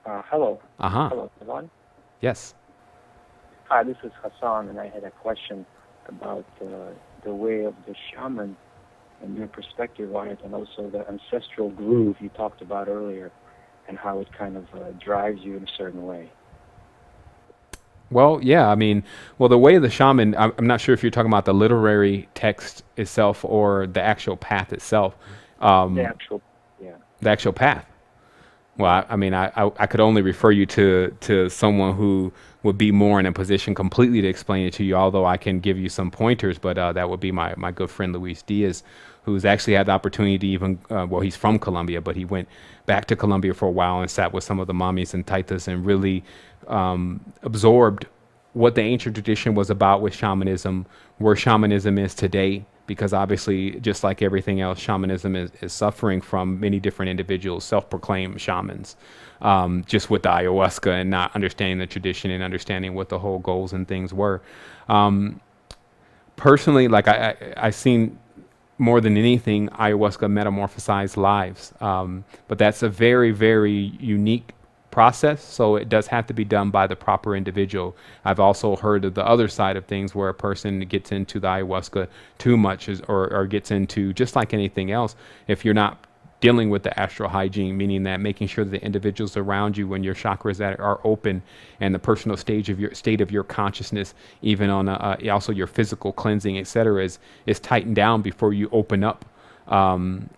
Hello. Uh-huh. Hello, Sevan. Yes. Hi, this is Hassan, and I had a question about the way of the shaman and your perspective on it, and also the ancestral groove you talked about earlier, and how it kind of drives you in a certain way. Well, yeah, I mean, well, the way of the shaman, I'm not sure if you're talking about the literary text itself or the actual path itself. The Um, actual, yeah, the actual path. Well, yeah. I mean, I could only refer you to someone who would be more in a position completely to explain it to you, although I can give you some pointers, but that would be my good friend Luis Diaz, who's actually had the opportunity to even, well, he's from Colombia, but he went back to Colombia for a while and sat with some of the mamis and taitas and really absorbed what the ancient tradition was about with shamanism, where shamanism is today, because obviously, just like everything else, shamanism is suffering from many different individuals, self-proclaimed shamans, just with the ayahuasca and not understanding the tradition and understanding what the whole goals and things were. Personally, like I seen more than anything, ayahuasca metamorphosized lives. But that's a very, very unique process. So it does have to be done by the proper individual. I've also heard of the other side of things where a person gets into the ayahuasca too much or gets into, just like anything else, if you're not dealing with the astral hygiene, meaning that making sure that the individuals around you, when your chakras that are open, and the personal state of your consciousness, even on also your physical cleansing, etc., is tightened down before you open up.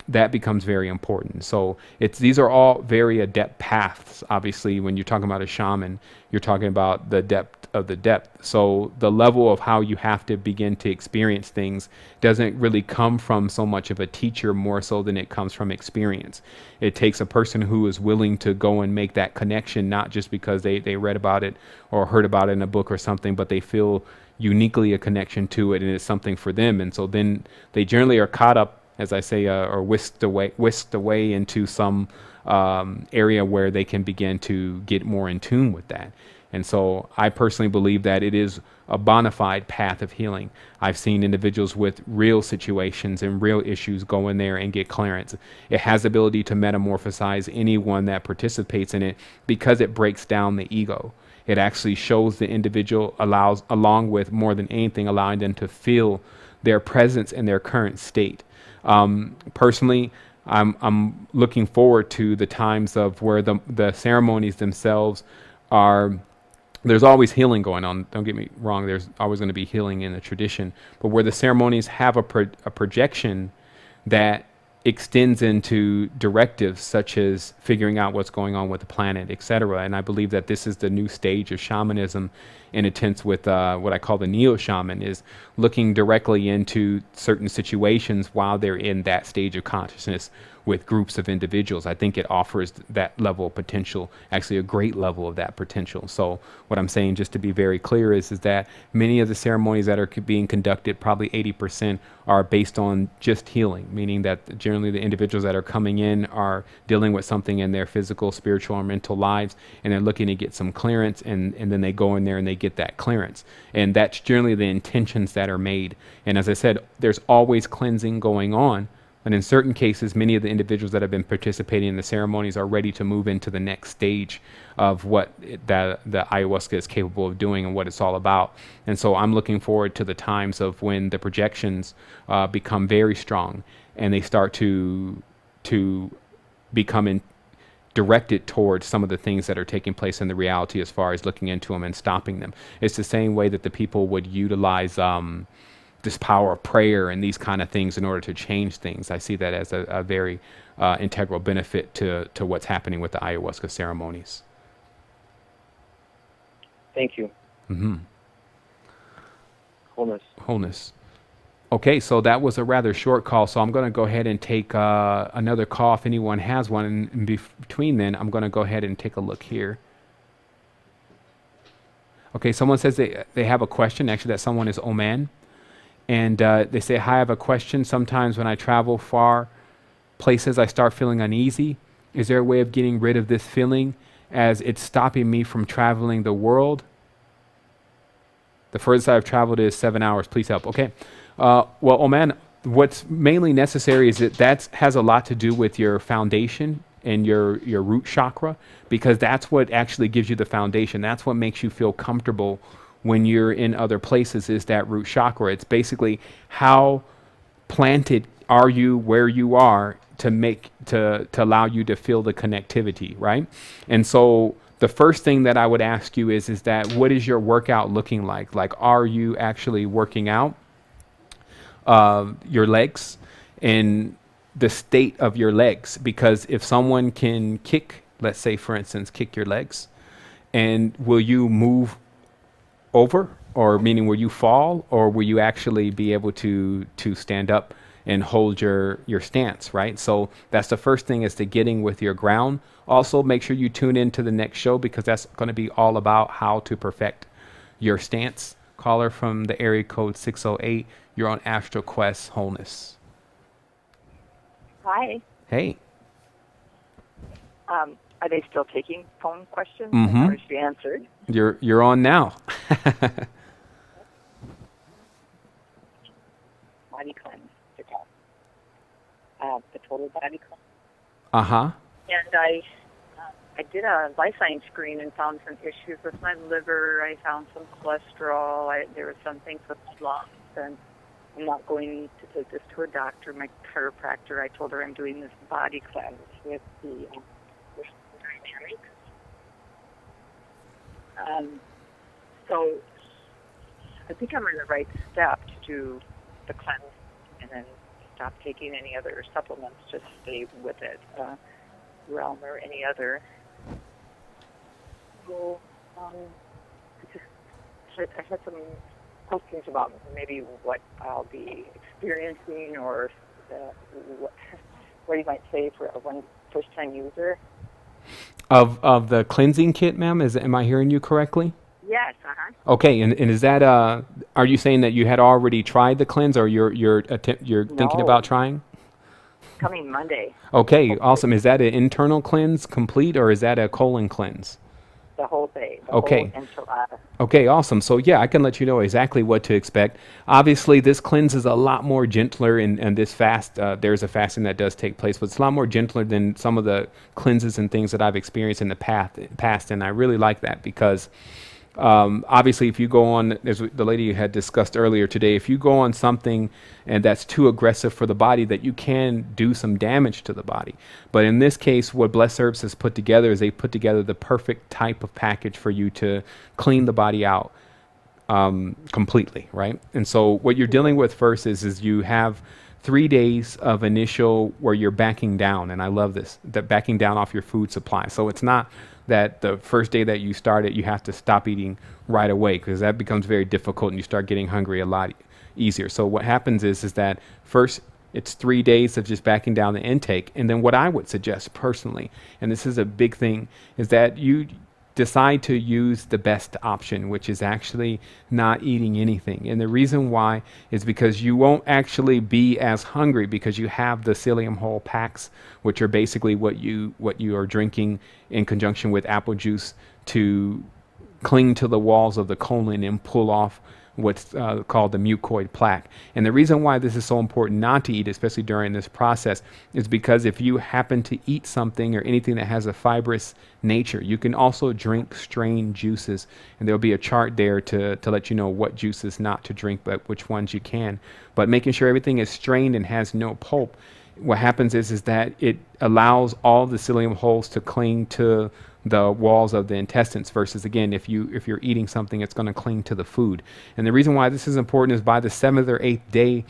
That becomes very important. So these are all very adept paths. Obviously, when you're talking about a shaman, you're talking about the depth of the depth. So the level of how you have to begin to experience things doesn't really come from so much of a teacher, more so than it comes from experience. It takes a person who is willing to go and make that connection, not just because they read about it or heard about it in a book or something, but they feel uniquely a connection to it and it's something for them. And so then they generally are caught up, as I say, or whisked away into some area where they can begin to get more in tune with that. And so I personally believe that it is a bona fide path of healing. I've seen individuals with real situations and real issues go in there and get clearance. It has the ability to metamorphosize anyone that participates in it because it breaks down the ego. It actually shows the individual, allows, along with more than anything, allowing them to feel their presence in their current state. Personally, I'm looking forward to the times of where the ceremonies themselves are. There's always healing going on. Don't get me wrong. There's always going to be healing in the tradition, but where the ceremonies have a projection that extends into directives such as figuring out what's going on with the planet, etc. And I believe that this is the new stage of shamanism in a sense with what I call the neo-shaman, is looking directly into certain situations while they're in that stage of consciousness with groups of individuals. I think it offers that level of potential, actually a great level of that potential. So what I'm saying, just to be very clear, is that many of the ceremonies that are being conducted, probably 80%, are based on just healing, meaning that generally the individuals that are coming in are dealing with something in their physical, spiritual, or mental lives, and they're looking to get some clearance, and then they go in there and they get that clearance. And that's generally the intentions that are made. And as I said, there's always cleansing going on. And in certain cases, many of the individuals that have been participating in the ceremonies are ready to move into the next stage of what the ayahuasca is capable of doing and what it's all about. And so I'm looking forward to the times of when the projections become very strong and they start to become directed towards some of the things that are taking place in the reality, as far as looking into them and stopping them. It's the same way that the people would utilize this power of prayer and these kind of things in order to change things. I see that as a very integral benefit to what's happening with the ayahuasca ceremonies. Thank you. Mm-hmm. Wholeness. Wholeness. Okay, so that was a rather short call, so I'm going to go ahead and take another call if anyone has one. And in between then, I'm going to go ahead and take a look here. Okay, someone says they have a question. Actually, that someone is Oman. And they say, hi, I have a question. Sometimes when I travel far places, I start feeling uneasy. Is there a way of getting rid of this feeling, as it's stopping me from traveling the world? The furthest I've traveled is 7 hours. Please help. Okay. Well, Oman, what's mainly necessary is that has a lot to do with your foundation and your root chakra, because that's what actually gives you the foundation. That's what makes you feel comfortable when you're in other places, is that root chakra. It's basically how planted are you where you are to allow you to feel the connectivity, right? And so the first thing that I would ask you is that what is your workout looking like? Like, are you actually working out your legs and the state of your legs? Because if someone can kick, let's say for instance, kick your legs, and will you move over, or meaning will you fall, or will you actually be able to stand up and hold your stance, right? So that's the first thing, is to getting with your ground. Also, make sure you tune into the next show, because that's going to be all about how to perfect your stance. Caller from the area code 608, you're on Astral Quest Wholeness. Hi. Hey. Are they still taking phone questions? Mm-hmm. Or should be answered? You're on now. Body cleanse. The total body cleanse. Uh-huh. And I did a life science screen and found some issues with my liver. I found some cholesterol. There were some things with my lungs, and I'm not going to take this to a doctor. My chiropractor, I told her I'm doing this body cleanse with the dynamics. So I think I'm in the right step to do the cleanse and then stop taking any other supplements, just stay with it, realm or any other. So I had some questions about maybe what I'll be experiencing, or what you might say for a first-time user. Of the cleansing kit, ma'am? Am I hearing you correctly? Yes. Uh-huh. Okay, and is that are you saying that you had already tried the cleanse, or you're thinking about trying? Coming Monday. Okay, hopefully. Awesome. Is that an internal cleanse complete, or is that a colon cleanse? The whole thing. Okay. Okay, awesome. So yeah, I can let you know exactly what to expect. Obviously, this cleanse is a lot more gentler, and this fast, there's a fasting that does take place, but it's a lot more gentler than some of the cleanses and things that I've experienced in the past, and I really like that, because obviously, if you go on, as the lady had discussed earlier today, if you go on something and that's too aggressive for the body, that you can do some damage to the body. But in this case, what Blessed Herbs has put together is they put together the perfect type of package for you to clean the body out completely, right? And so what you're dealing with first is you have 3 days of initial where you're backing down, and I love this, that backing down off your food supply. So it's not that the first day that you start it, you have to stop eating right away, because that becomes very difficult and you start getting hungry a lot easier. So what happens is that first it's 3 days of just backing down the intake. And then what I would suggest personally, and this is a big thing, is that you decide to use the best option, which is actually not eating anything. And the reason why is because you won't actually be as hungry, because you have the psyllium hull packs, which are basically what you are drinking in conjunction with apple juice to cling to the walls of the colon and pull off what's called the mucoid plaque. And the reason why this is so important not to eat, especially during this process, is because if you happen to eat something or anything that has a fibrous nature, you can also drink strained juices, and there'll be a chart there to let you know what juices not to drink, but which ones you can. But making sure everything is strained and has no pulp, what happens is that it allows all the psyllium hulls to cling to the walls of the intestines, versus again, if you're eating something, it's going to cling to the food. And the reason why this is important is by the 7th or 8th day,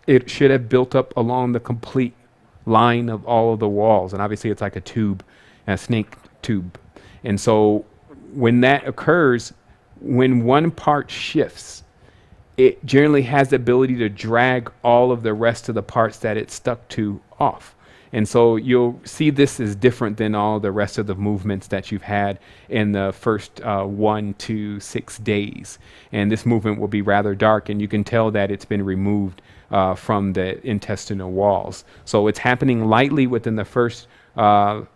it should have built up along the complete line of all of the walls. And obviously it's like a tube, a snake tube. And so when that occurs, when one part shifts, it generally has the ability to drag all of the rest of the parts that it's stuck to off. And so you'll see this is different than all the rest of the movements that you've had in the first 1 to 6 days. And this movement will be rather dark, and you can tell that it's been removed from the intestinal walls. So it's happening lightly within the first 1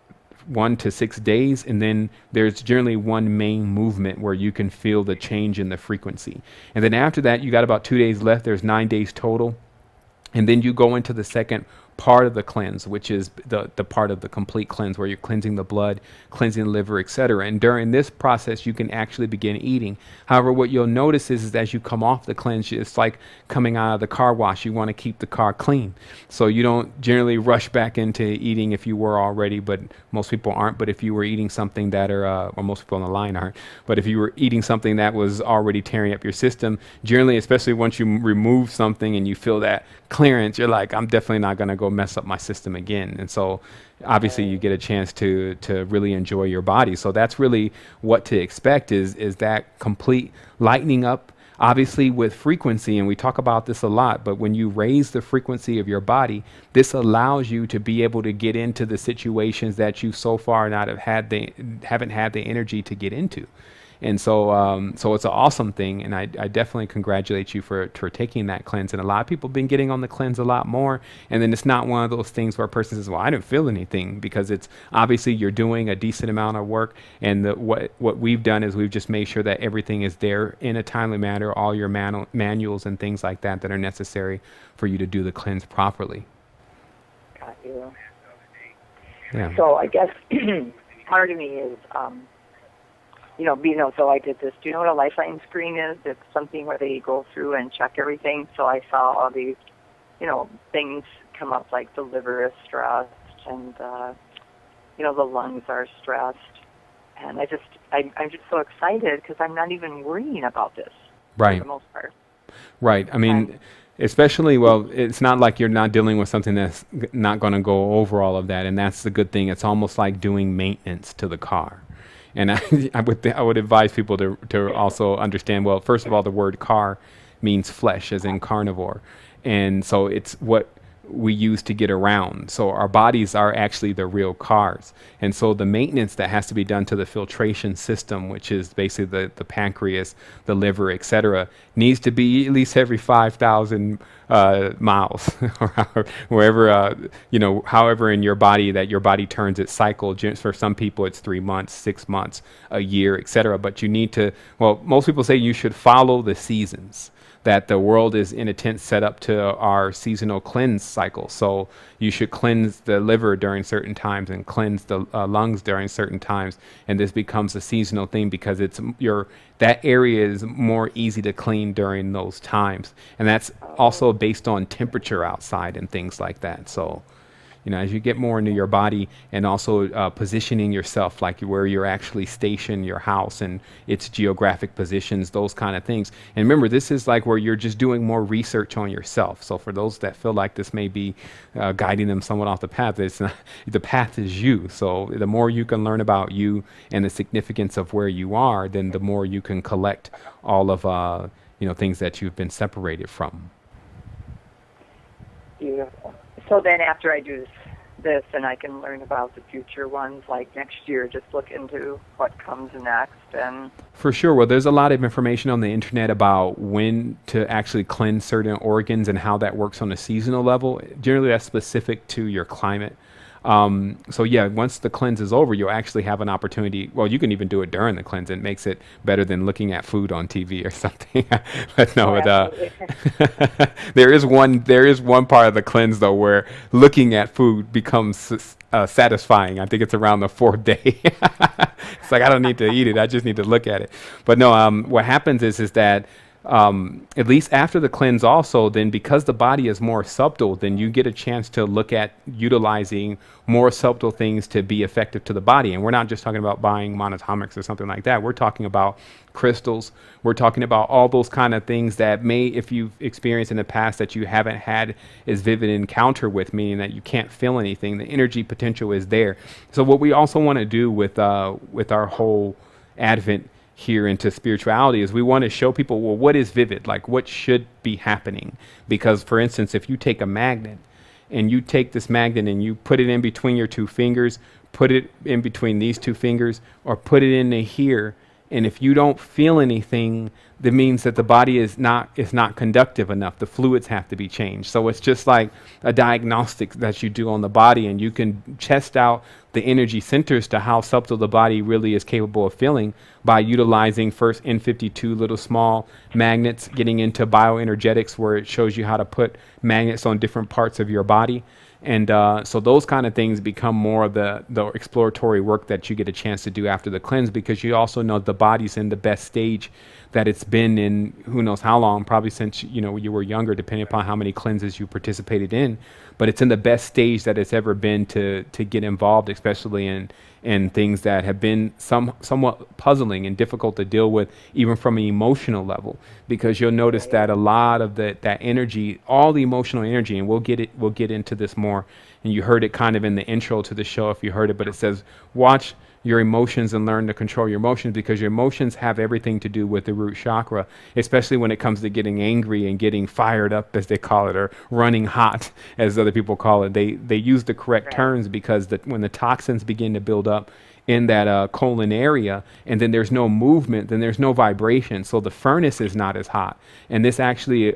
to 6 days, and then there's generally one main movement where you can feel the change in the frequency. And then after that, you got about 2 days left. There's 9 days total. And then you go into the second part of the cleanse, which is the part of the complete cleanse where you're cleansing the blood, cleansing the liver, etc. And during this process, you can actually begin eating. However, what you'll notice is as you come off the cleanse, it's like coming out of the car wash. You want to keep the car clean. So you don't generally rush back into eating if you were already, but most people aren't. But if you were eating something that or most people on the line aren't, but if you were eating something that was already tearing up your system, generally, especially once you remove something and you feel that clearance, you're like, I'm definitely not going to go mess up my system again. And so obviously you get a chance to really enjoy your body. So that's really what to expect is that complete lightening up, obviously with frequency. And we talk about this a lot, but when you raise the frequency of your body, this allows you to be able to get into the situations that you so far haven't had the energy to get into. And so so it's an awesome thing, and I definitely congratulate you for taking that cleanse. And a lot of people have been getting on the cleanse a lot more, and then it's not one of those things where a person says, well, I didn't feel anything, because it's obviously you're doing a decent amount of work, and what we've done is we've just made sure that everything is there in a timely manner, all your manuals and things like that are necessary for you to do the cleanse properly. Got you. Yeah. So I guess part of me is... so I did this. Do you know what a lifeline screen is? It's something where they go through and check everything. So I saw all these, things come up like the liver is stressed and, the lungs are stressed. And I'm just so excited because I'm not even worrying about this. Right. For the most part. Right. I mean, especially, well, it's not like you're not dealing with something that's not going to go over all of that. And that's the good thing. It's almost like doing maintenance to the car. And I would advise people to also understand, well, first of all, the word car means flesh, as in carnivore. And so it's what we use to get around. So our bodies are actually the real cars. And so the maintenance that has to be done to the filtration system, which is basically the pancreas, the liver, etc., needs to be at least every 5,000 miles, or wherever, however in your body that your body turns its cycle. For some people, it's 3 months, 6 months, a year, etc. But you need to, well, most people say you should follow the seasons, that the world is in a tense setup to our seasonal cleanse cycle. So you should cleanse the liver during certain times and cleanse the lungs during certain times. And this becomes a seasonal thing because that area is more easy to clean during those times. And that's also based on temperature outside and things like that. So, as you get more into your body and also positioning yourself, like where you're actually stationed, your house and its geographic positions, those kind of things. And remember, this is like where you're just doing more research on yourself. So for those that feel like this may be guiding them somewhat off the path, it's not, the path is you. So the more you can learn about you and the significance of where you are, then the more you can collect all of things that you've been separated from. Beautiful. So then after I do this and I can learn about the future ones, like next year, just look into what comes next. And for sure. Well, there's a lot of information on the internet about when to actually cleanse certain organs and how that works on a seasonal level. Generally, that's specific to your climate. So yeah, once the cleanse is over, you'll actually have an opportunity. Well, you can even do it during the cleanse. It makes it better than looking at food on TV or something. But no, there is one part of the cleanse though where looking at food becomes satisfying. I think it's around the 4th day. It's like I don't need to eat it. I just need to look at it. But no, what happens is that at least after the cleanse also, then because the body is more subtle, then you get a chance to look at utilizing more subtle things to be effective to the body. And we're not just talking about buying monatomics or something like that. We're talking about crystals. We're talking about all those kind of things that may, if you've experienced in the past that you haven't had as vivid encounter with, meaning that you can't feel anything, the energy potential is there. So what we also want to do with our whole Advent here into spirituality is we want to show people, well, what is vivid? Like what should be happening? Because for instance, if you take a magnet and you take this magnet and you put it in between your 2 fingers, put it in between these 2 fingers, or put it into here, and if you don't feel anything, that means that the body is not conductive enough. The fluids have to be changed. So it's just like a diagnostic that you do on the body, and you can test out the energy centers to how subtle the body really is capable of feeling by utilizing first N52 little small magnets, getting into bioenergetics where it shows you how to put magnets on different parts of your body. And so those kind of things become more of the exploratory work that you get a chance to do after the cleanse, because you also know the body's in the best stage that it's been in who knows how long, probably since you were younger, depending upon how many cleanses you participated in. But it's in the best stage that it's ever been to get involved, especially in things that have been somewhat puzzling and difficult to deal with, even from an emotional level, because you'll notice that a lot of that energy, all the emotional energy, and we'll get into this more, and you heard it kind of in the intro to the show if you heard it, but it says watch your emotions and learn to control your emotions, because your emotions have everything to do with the root chakra, especially when it comes to getting angry and getting fired up, as they call it, or running hot, as other people call it. They use the correct terms, because when the toxins begin to build up in that colon area, and then there's no movement, then there's no vibration, so the furnace is not as hot. And this actually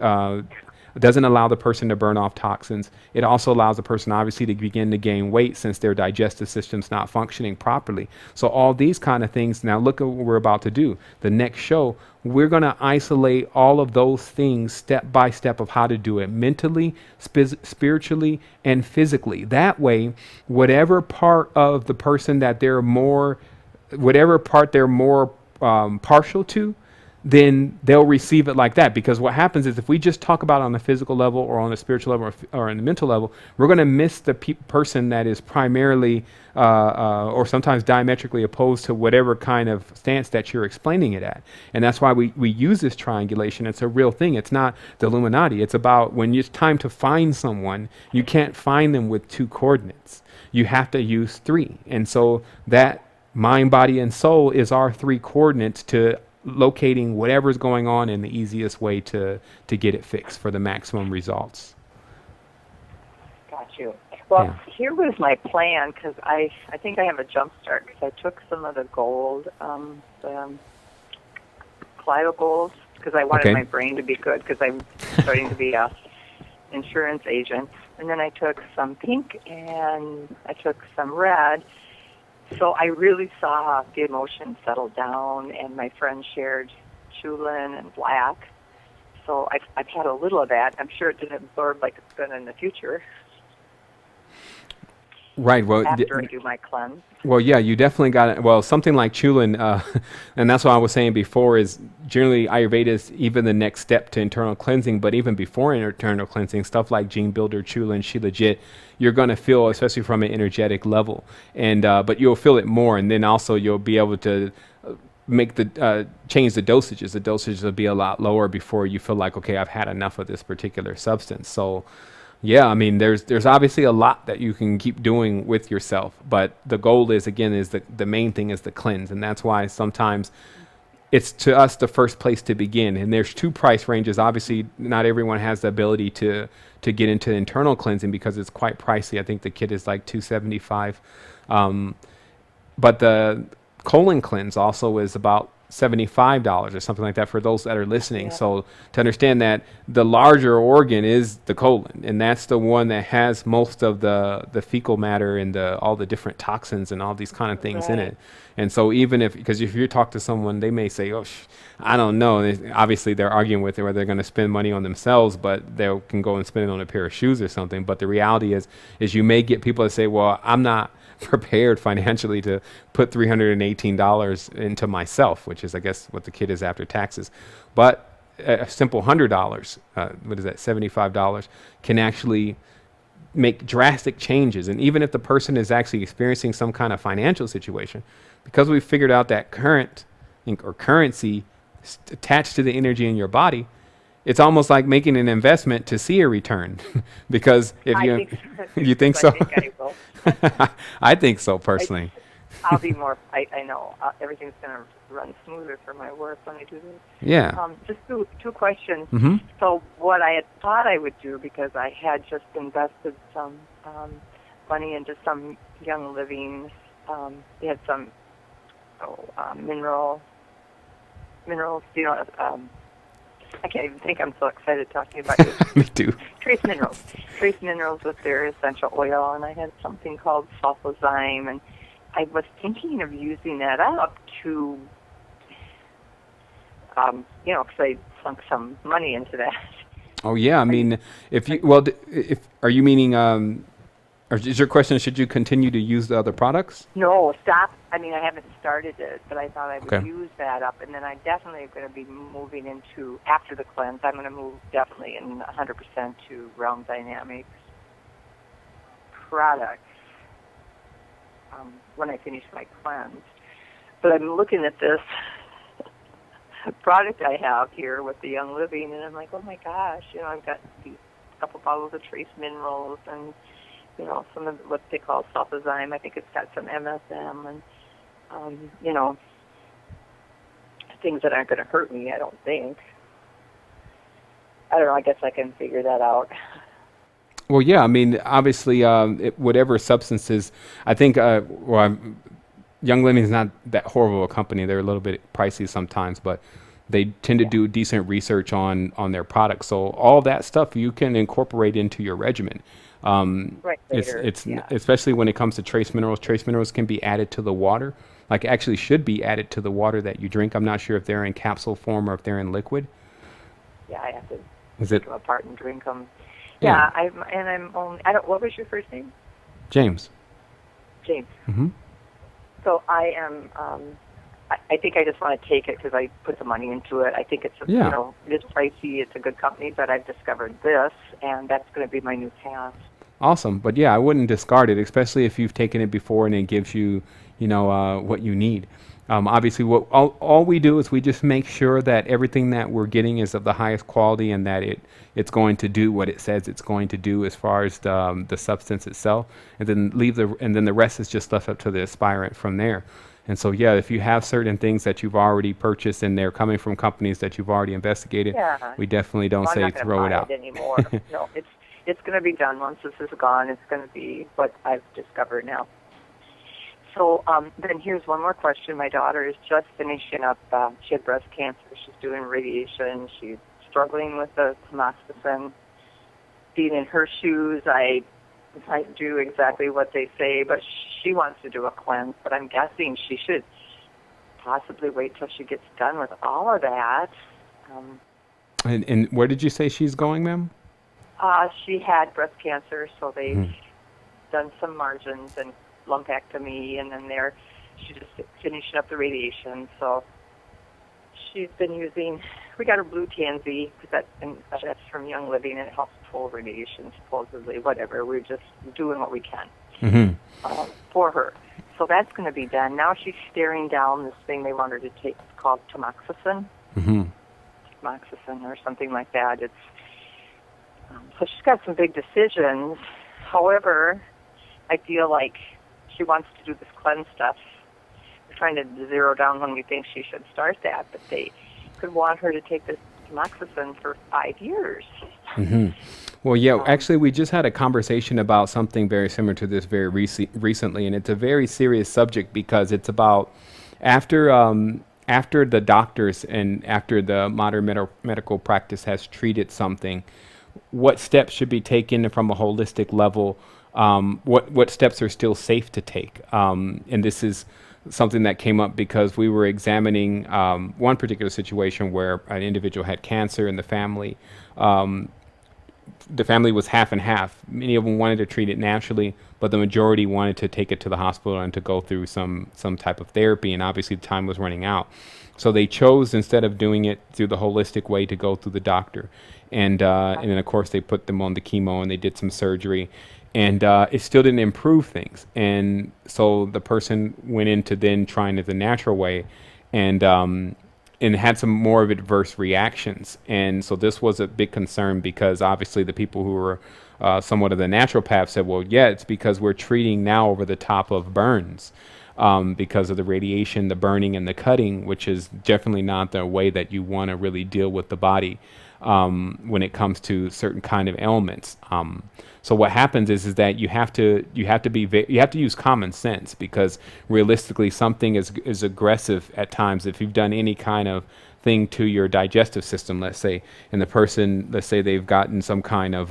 doesn't allow the person to burn off toxins. It also allows the person obviously to begin to gain weight, since their digestive system's not functioning properly. So all these kind of things. Now look at what we're about to do. The next show, we're going to isolate all of those things step by step of how to do it mentally, spiritually, and physically. That way, whatever part of the person that they're more partial to, then they'll receive it like that. Because what happens is, if we just talk about it on the physical level or on the spiritual level or on the mental level, we're going to miss the person that is primarily or sometimes diametrically opposed to whatever kind of stance that you're explaining it at. And that's why we use this triangulation. It's a real thing. It's not the Illuminati. It's about when it's time to find someone, you can't find them with 2 coordinates. You have to use 3. And so that mind, body, and soul is our 3 coordinates to locating whatever's going on in the easiest way to get it fixed for the maximum results. Got you. Well, here was my plan, because I think I have a jump start, because I took some of the gold, the Kaleido gold, because I wanted my brain to be good, because I'm starting to be a insurance agent. And then I took some pink, and I took some red. So I really saw the emotions settle down, and my friends shared Chulin and black. So I've had a little of that. I'm sure it didn't absorb like it's going to in the future. Right. Well, after I do my cleanse. Well, yeah, you definitely got it. Well, something like Chulin, and that's what I was saying before, is generally Ayurveda is even the next step to internal cleansing. But even before internal cleansing, stuff like Gene Builder, Chulin, Shilajit, you're going to feel, especially from an energetic level, and but you'll feel it more, and then also you'll be able to make the change the dosages. The dosages will be a lot lower before you feel like, okay, I've had enough of this particular substance. So. Yeah, I mean, there's obviously a lot that you can keep doing with yourself, but the goal is, again, is the main thing is the cleanse, and that's why sometimes it's to us the first place to begin. And there's 2 price ranges. Obviously, not everyone has the ability to get into internal cleansing because it's quite pricey. I think the kit is like $275, but the colon cleanse also is about $75 or something like that for those that are listening. Yeah. So to understand that the larger organ is the colon, and that's the one that has most of the fecal matter and all the different toxins and all these kind of things in it. And so even because if you talk to someone, they may say, oh, I don't know. Obviously, they're arguing with it, whether they're going to spend money on themselves, but they can go and spend it on a pair of shoes or something. But the reality is you may get people that say, well, I'm not prepared financially to put $318 into myself, which is, I guess, what the kit is after taxes. But a simple $100, what is that, $75, can actually make drastic changes. And even if the person is actually experiencing some kind of financial situation, because we've figured out that current or currency attached to the energy in your body, it's almost like making an investment to see a return. Because if you think so? I think I will. I think so personally. I'll be more. I know everything's going to run smoother for my work when I do this. Yeah. Just two questions. Mm-hmm. So what I had thought I would do, because I had just invested some money into some Young Living. They had some minerals. You know. I can't even think. I'm so excited talking about it. Me too. Trace minerals with their essential oil, and I had something called sulfozyme, and I was thinking of using that up to, because I sunk some money into that. Oh yeah, I mean, if are you meaning Or is your question, should you continue to use the other products? No, stop. I mean, I haven't started it, but I thought I would Okay. use that up, and then I definitely am going to be moving into, after the cleanse, I'm going to move definitely in 100% to Realm Dynamics products when I finish my cleanse. But I'm looking at this product I have here with the Young Living, and I'm like, oh my gosh, you know, I've got these couple bottles of trace minerals and, you know, some of what they call sulfazyme. I think it's got some MSM and, you know, things that aren't going to hurt me, I don't think. I don't know, I guess I can figure that out. Well, yeah, I mean, obviously, whatever substances, I think, Young Living is not that horrible a company. They're a little bit pricey sometimes, but they tend to do decent research on their products. So all that stuff you can incorporate into your regimen. Right later, it's yeah. especially when it comes to trace minerals. Trace minerals can be added to the water, like actually should be added to the water that you drink. I'm not sure if they're in capsule form or if they're in liquid. Yeah, I have to Is it take them apart and drink them. Yeah. Yeah, I'm only, I don't, what was your first name? James? James. Mm-hmm. So I am, I think I just want to take it because I put the money into it. I think it's, you Yeah. know, it is pricey. It's a good company, but I've discovered this, and that's going to be my new path. Awesome. But yeah, I wouldn't discard it, especially if you've taken it before and it gives you, you know, what you need. Obviously, what all we do is we just make sure that everything that we're getting is of the highest quality and that it's going to do what it says it's going to do as far as the substance itself, and then the rest is just left up to the aspirant from there. And so, yeah, if you have certain things that you've already purchased and they're coming from companies that you've already investigated, Yeah. we definitely don't Well, say I'm not throw it gonna out. buy it anymore. No, it's going to be done once this is gone. It's going to be what I've discovered now. So then here's one more question. My daughter is just finishing up. She had breast cancer. She's doing radiation. She's struggling with the tamoxifen. Being in her shoes, I do exactly what they say, but she wants to do a cleanse. But I'm guessing she should possibly wait till she gets done with all of that. And where did you say she's going, ma'am? She had breast cancer, so they've done some margins and lumpectomy, and then she's just finishing up the radiation. So she's been using, we got her blue tansy, because that's from Young Living, and it helps pull radiation, supposedly, whatever. We're just doing what we can for her. So that's going to be done. Now she's staring down this thing they want her to take. It's called tamoxifen. Tamoxifen or something like that. It's so she's got some big decisions. However, I feel like she wants to do this cleanse stuff. We're trying to zero down when we think she should start that, but they could want her to take this tamoxifen for 5 years. Well, yeah, actually, we just had a conversation about something very similar to this very recently, and it's a very serious subject because it's about after the doctors and after the modern medical practice has treated something, what steps should be taken from a holistic level, what steps are still safe to take. And this is something that came up because we were examining one particular situation where an individual had cancer in the family. The family was half and half. Many of them wanted to treat it naturally, but the majority wanted to take it to the hospital and to go through some type of therapy, and obviously the time was running out. So they chose, instead of doing it through the holistic way, to go through the doctor. And then, of course, they put them on the chemo and they did some surgery. And it still didn't improve things. And so the person went into then trying it the natural way and had some more of adverse reactions. And so this was a big concern because obviously the people who were somewhat of the naturopaths said, well, yeah, it's because we're treating now over the top of burns. Because of the radiation, the burning, and the cutting, which is definitely not the way that you want to really deal with the body when it comes to certain kind of ailments. So what happens is that you have to use common sense, because realistically something is aggressive at times. If you've done any kind of thing to your digestive system, let's say, and let's say they've gotten some kind of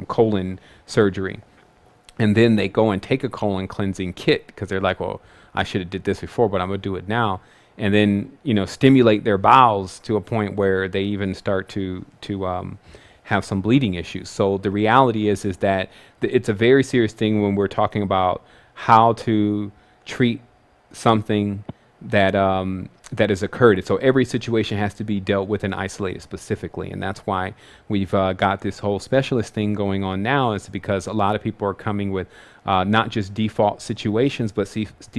colon surgery, and then they go and take a colon cleansing kit because they're like, well, I should have did this before, but I'm going to do it now. And then, stimulate their bowels to a point where they even start to have some bleeding issues. So the reality is that it's a very serious thing when we're talking about how to treat something that that has occurred. So every situation has to be dealt with and isolated specifically, and that's why we've got this whole specialist thing going on now. Is because a lot of people are coming with not just default situations, but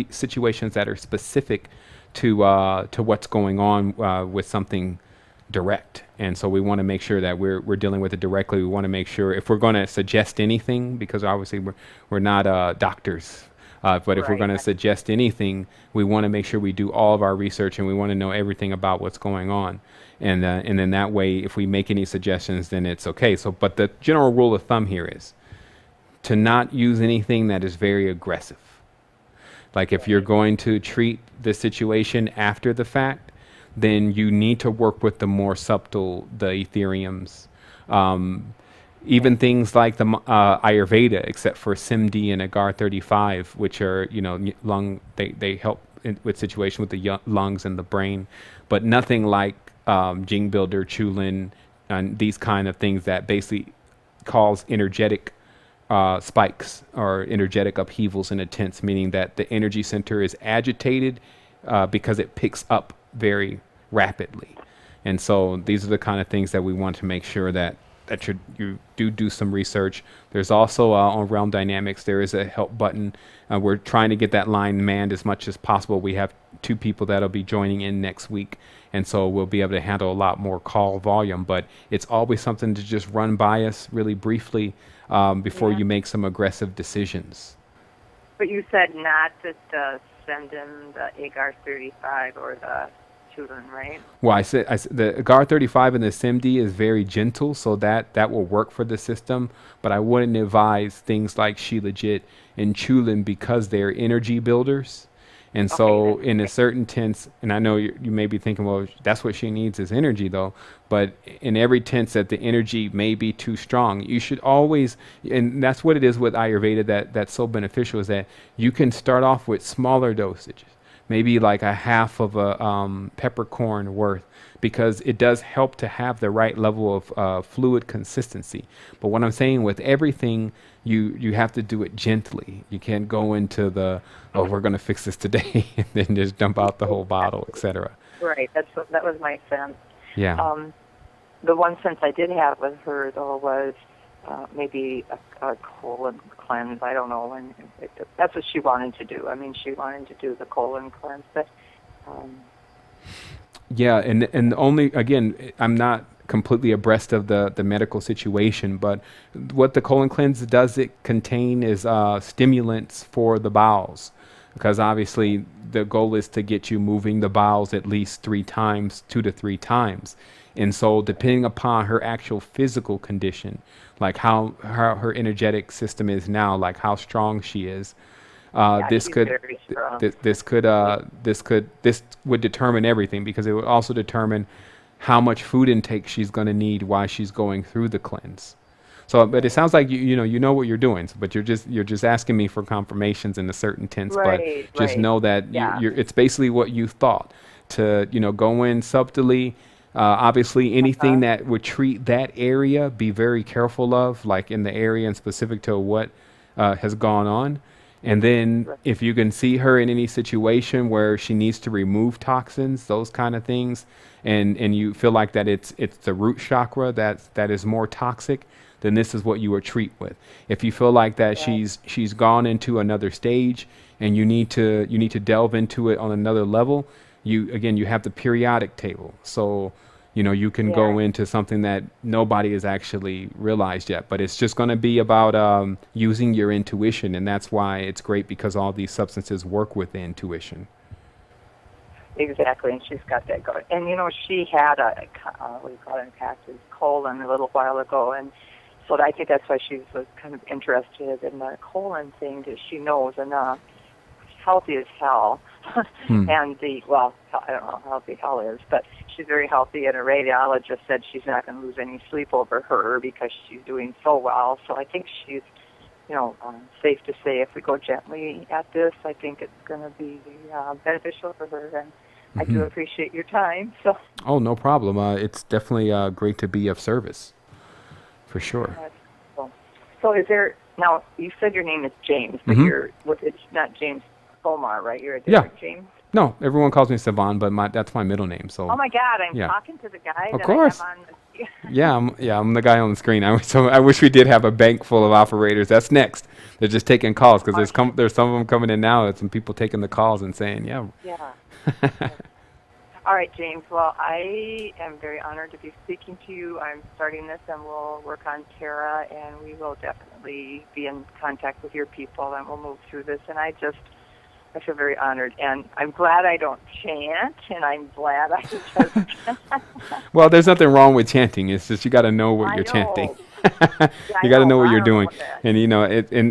situations that are specific to what's going on with something direct. And so we want to make sure that we're dealing with it directly. We want to make sure if we're going to suggest anything, because obviously we're not doctors. But if we're going to suggest anything, we want to make sure we do all of our research and we want to know everything about what's going on. And then that way, if we make any suggestions, then it's okay. So, but the general rule of thumb here is to not use anything that is very aggressive. Like if you're going to treat the situation after the fact, then you need to work with the more subtle, the etheriums. Even things like the Ayurveda, except for SIMD and Agar 35, which are, they help with situation with the lungs and the brain, but nothing like Jing Builder, Chulin, and these kind of things that basically cause energetic spikes or energetic upheavals in a tense, meaning that the energy center is agitated because it picks up very rapidly. And so these are the kind of things that we want to make sure that you do some research. There's also on Realm Dynamics, there is a help button. We're trying to get that line manned as much as possible. We have 2 people that'll be joining in next week, and so we'll be able to handle a lot more call volume. But it's always something to just run by us really briefly before you make some aggressive decisions. But you said not to send in the Agar 35 or the children, right? Well, I said the Agar 35 and the SIMD is very gentle, so that will work for the system. But I wouldn't advise things like Shilajit and Chulin because they're energy builders. And so in a certain tense, and I know you may be thinking, well, that's what she needs is energy though. But in every tense that the energy may be too strong, you should always, and that's what it is with Ayurveda that's so beneficial, is that you can start off with smaller dosages. Maybe like a half of a peppercorn worth, because it does help to have the right level of fluid consistency. But what I'm saying with everything, you have to do it gently. You can't go into the, oh, we're going to fix this today, and then just dump out the whole bottle, etc. Right. That was my sense. Yeah. The one sense I did have with her, though, was maybe a colon cleanse. I don't know. And that's what she wanted to do. I mean, she wanted to do the colon cleanse. But, yeah, and only, again, I'm not completely abreast of the medical situation, but what the colon cleanse does it contain is stimulants for the bowels, because obviously the goal is to get you moving the bowels at least 2 to 3 times. And so depending upon her actual physical condition, like how her energetic system is now, like how strong she is, this would determine everything, because it would also determine how much food intake she's going to need while she's going through the cleanse. So, but it sounds like you know what you're doing, but you're just asking me for confirmations in a certain tense. Right, but just know that it's basically what you thought, to go in subtly. Obviously, anything that would treat that area, be very careful of, like in the area and specific to what has gone on. And then if you can see her in any situation where she needs to remove toxins, those kind of things, and you feel like that it's the root chakra that is more toxic, then this is what you would treat with. If you feel like that she's gone into another stage and you need to delve into it on another level, you have the periodic table. So you can go into something that nobody has actually realized yet, but it's just going to be about using your intuition, and that's why it's great, because all these substances work with the intuition. Exactly, and she's got that going. And she had a impacted colon a little while ago, and so I think that's why she was kind of interested in the colon thing, that she knows enough. Healthy as hell. And I don't know how healthy hell is, but she's very healthy, and a radiologist said she's not going to lose any sleep over her because she's doing so well. So I think she's, safe to say if we go gently at this, I think it's going to be beneficial for her. And I do appreciate your time. So. Oh, no problem. It's definitely great to be of service. For sure. That's cool. So is there, now you said your name is James, but it's not James Bomar, right? You're a different James? No, everyone calls me Sevan, but that's my middle name. So. Oh my God, I'm talking to the guy of that course. I have on the I'm the guy on the screen. I wish we did have a bank full of operators. That's next. They're just taking calls because there's some of them coming in now. It's some people taking the calls and saying, yeah. All right, James. Well, I am very honored to be speaking to you. I'm starting this, and we'll work on Terra, and we will definitely be in contact with your people, and we'll move through this. And I feel very honored, and I'm glad I don't chant, and I'm glad I just... Well, there's nothing wrong with chanting. It's just you got to know what you're chanting. You got to know what you're doing. And,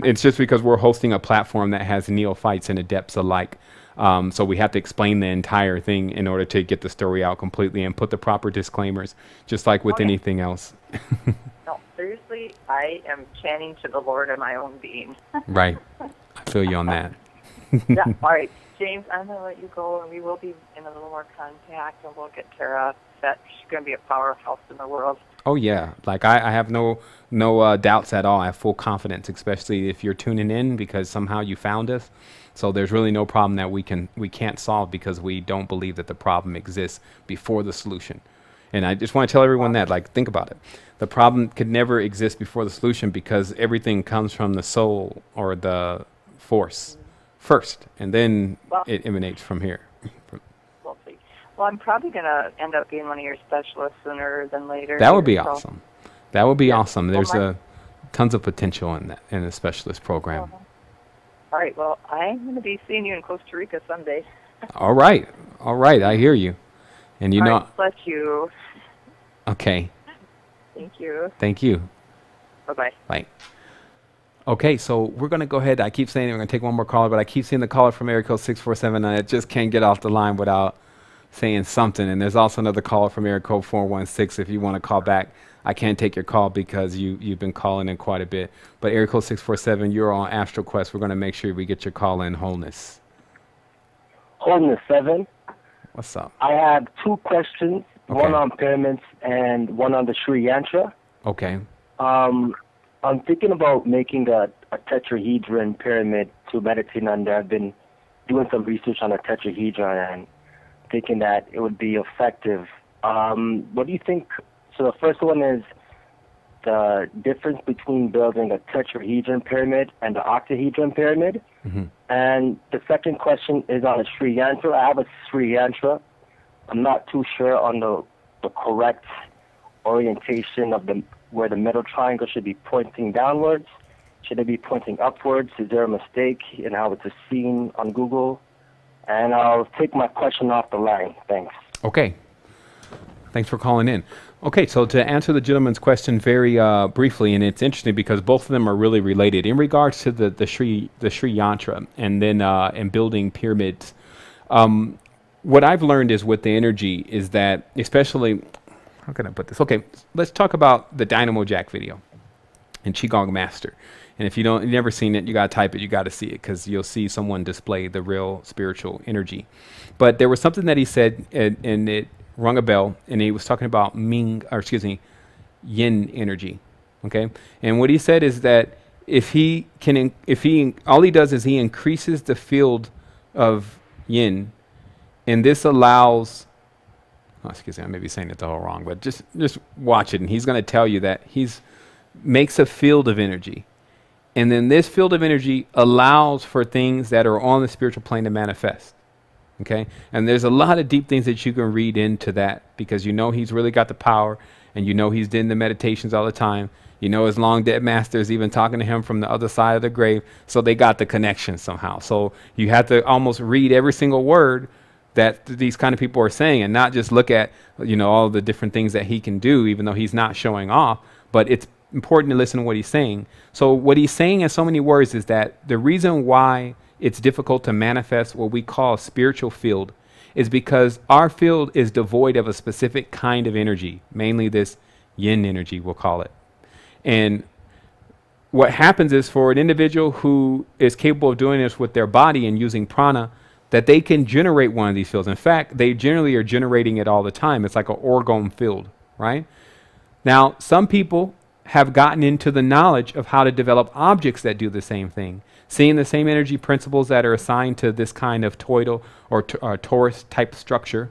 it's just because we're hosting a platform that has neophytes and adepts alike. So we have to explain the entire thing in order to get the story out completely and put the proper disclaimers, just like with anything else. No, seriously, I am chanting to the Lord in my own being. Right. I feel you on that. All right, James, I'm going to let you go, and we will be in a little more contact, and we'll get Tara set. She's going to be a powerhouse in the world. Oh, yeah. Like, I have no doubts at all. I have full confidence, especially if you're tuning in because somehow you found us. So there's really no problem that we can't solve because we don't believe that the problem exists before the solution. And I just want to tell everyone that, like, think about it. The problem could never exist before the solution because everything comes from the soul or the force first, and then it emanates from here. We'll see. Well, I'm probably going to end up being one of your specialists sooner than later. That would be awesome. That would be awesome. There's tons of potential in that, in the specialist program. All right. Well, I'm going to be seeing you in Costa Rica someday. All right. I hear you. And you know. Right, bless you. Okay. Thank you. Thank you. Bye-bye. Bye. Okay, so we're going to go ahead. I keep saying we're going to take one more caller, but I keep seeing the caller from area code 647, and I just can't get off the line without saying something. And there's also another caller from area code 416. If you want to call back, I can't take your call because you've been calling in quite a bit. But area code 647, you're on Astral Quest. We're going to make sure we get your call in wholeness. Wholeness 7. What's up? I have two questions, one on pyramids and one on the Sri Yantra. Okay. I'm thinking about making a tetrahedron pyramid to meditate under. I've been doing some research on a tetrahedron and thinking that it would be effective. What do you think? So the first one is the difference between building a tetrahedron pyramid and the octahedron pyramid. Mm-hmm. And the second question is on a Sri Yantra. I have a Sri Yantra. I'm not too sure on the correct orientation of where the middle triangle should be pointing downwards. Should it be pointing upwards? Is there a mistake in how it's seen on Google? And I'll take my question off the line. Thanks. Okay. Thanks for calling in. Okay, so to answer the gentleman's question very briefly, and it's interesting because both of them are really related in regards to the Sri Yantra and then in building pyramids. What I've learned is with the energy is that, especially, how can I put this? Okay, let's talk about the Dynamo Jack video and Qigong Master. And if you've never seen it, you got to type it, you got to see it because you'll see someone display the real spiritual energy. But there was something that he said and it rung a bell, and he was talking about yin energy. Okay. And what he said is that all he does is he increases the field of yin, and this allows, I may be saying it all wrong, but just watch it, and he's going to tell you that makes a field of energy. And then this field of energy allows for things that are on the spiritual plane to manifest. Okay? And there's a lot of deep things that you can read into that because he's really got the power, and he's doing the meditations all the time. His long dead master is even talking to him from the other side of the grave. So they got the connection somehow. So you have to almost read every single word that these kind of people are saying and not just look at, all the different things that he can do, even though he's not showing off. But it's important to listen to what he's saying. So what he's saying in so many words is that the reason why it's difficult to manifest what we call a spiritual field is because our field is devoid of a specific kind of energy, mainly this yin energy, we'll call it. And what happens is for an individual who is capable of doing this with their body and using prana, that they can generate one of these fields. In fact, they generally are generating it all the time. It's like an orgone field, right? Now, some people have gotten into the knowledge of how to develop objects that do the same thing, seeing the same energy principles that are assigned to this kind of toroidal or torus type structure,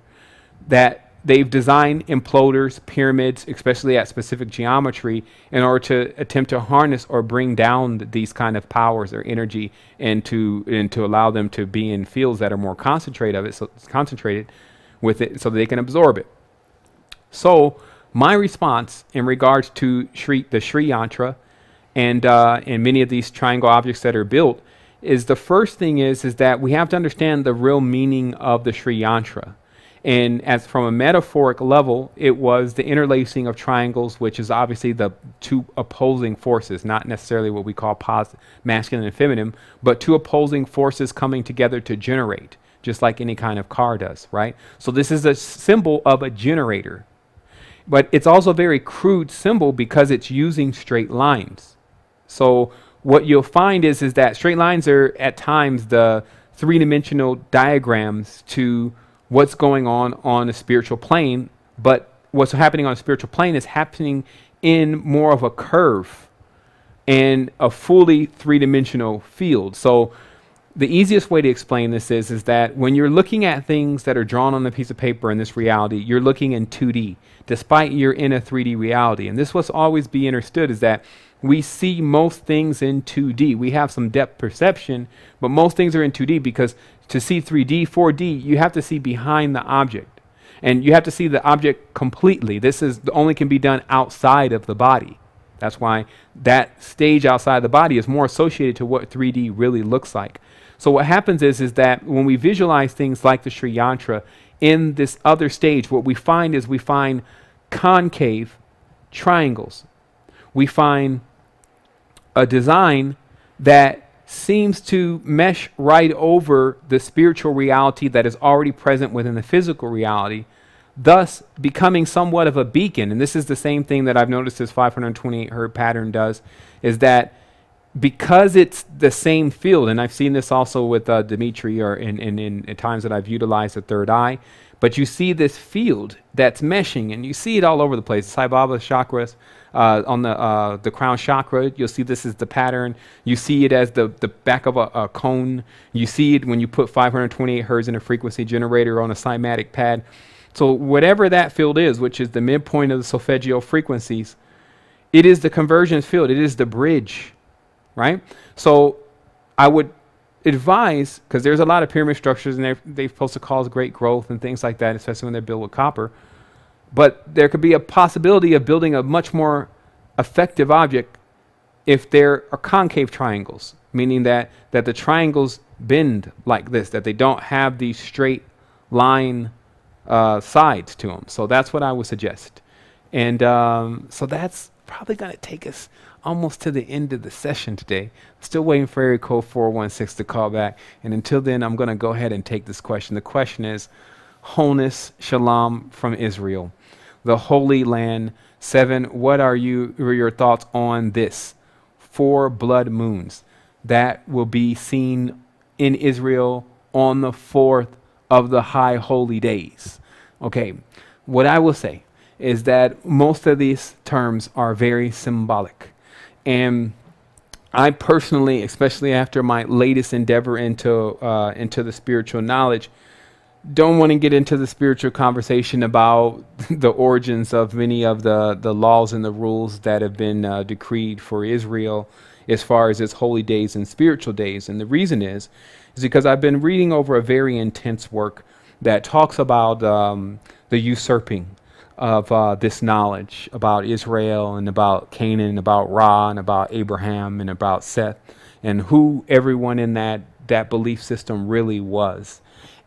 that they've designed imploders, pyramids, especially at specific geometry, in order to attempt to harness or bring down these kind of powers or energy, and to allow them to be in fields that are more concentrated with it, so that they can absorb it. So my response in regards to the Sri Yantra and many of these triangle objects that are built is, the first thing is that we have to understand the real meaning of the Sri Yantra. And as from a metaphoric level, it was the interlacing of triangles, which is obviously the two opposing forces, not necessarily what we call masculine and feminine, but two opposing forces coming together to generate, just like any kind of car does, right? So this is a symbol of a generator. But it's also a very crude symbol because it's using straight lines. So what you'll find is that straight lines are at times the three-dimensional diagrams to what's going on a spiritual plane, but what's happening on a spiritual plane is happening in more of a curve and a fully three-dimensional field. So the easiest way to explain this is that when you're looking at things that are drawn on a piece of paper in this reality, you're looking in 2D, despite you're in a 3D reality. And this must always be understood, is that we see most things in 2D. We have some depth perception, but most things are in 2D, because to see 3D, 4D, you have to see behind the object. And you have to see the object completely. This is only can be done outside of the body. That's why that stage outside the body is more associated to what 3D really looks like. So what happens is that when we visualize things like the Sri Yantra in this other stage, what we find is we find concave triangles. We find a design that seems to mesh right over the spiritual reality that is already present within the physical reality, thus becoming somewhat of a beacon. And this is the same thing that I've noticed this 528 Hz pattern does, is that because it's the same field, and I've seen this also with Dimitri, or in times that I've utilized the third eye, but you see this field that's meshing, and you see it all over the place. Sai Baba's chakras, on the crown chakra, you'll see this is the pattern. You see it as the back of a cone. You see it when you put 528 Hz in a frequency generator on a cymatic pad. So whatever that field is, which is the midpoint of the solfeggio frequencies, it is the convergence field. It is the bridge, right? So I would advise, because there's a lot of pyramid structures and they're supposed to cause great growth and things like that, especially when they're built with copper. But there could be a possibility of building a much more effective object if there are concave triangles, meaning that the triangles bend like this, that they don't have these straight line sides to them. So that's what I would suggest. And so that's probably going to take us almost to the end of the session today. Still waiting for area code 416 to call back. And until then, I'm going to go ahead and take this question. The question is, wholeness, shalom from Israel, the Holy Land. Sevan, what are your thoughts on this? 4 blood moons that will be seen in Israel on the 4th of the high holy days. Okay, what I will say is that most of these terms are very symbolic. And I personally, especially after my latest endeavor into the spiritual knowledge, don't want to get into the spiritual conversation about the origins of many of the laws and the rules that have been decreed for Israel as far as its holy days and spiritual days. And the reason is because I've been reading over a very intense work that talks about the usurping of this knowledge about Israel and about Canaan, about Ra and about Abraham and about Seth, and who everyone in that belief system really was.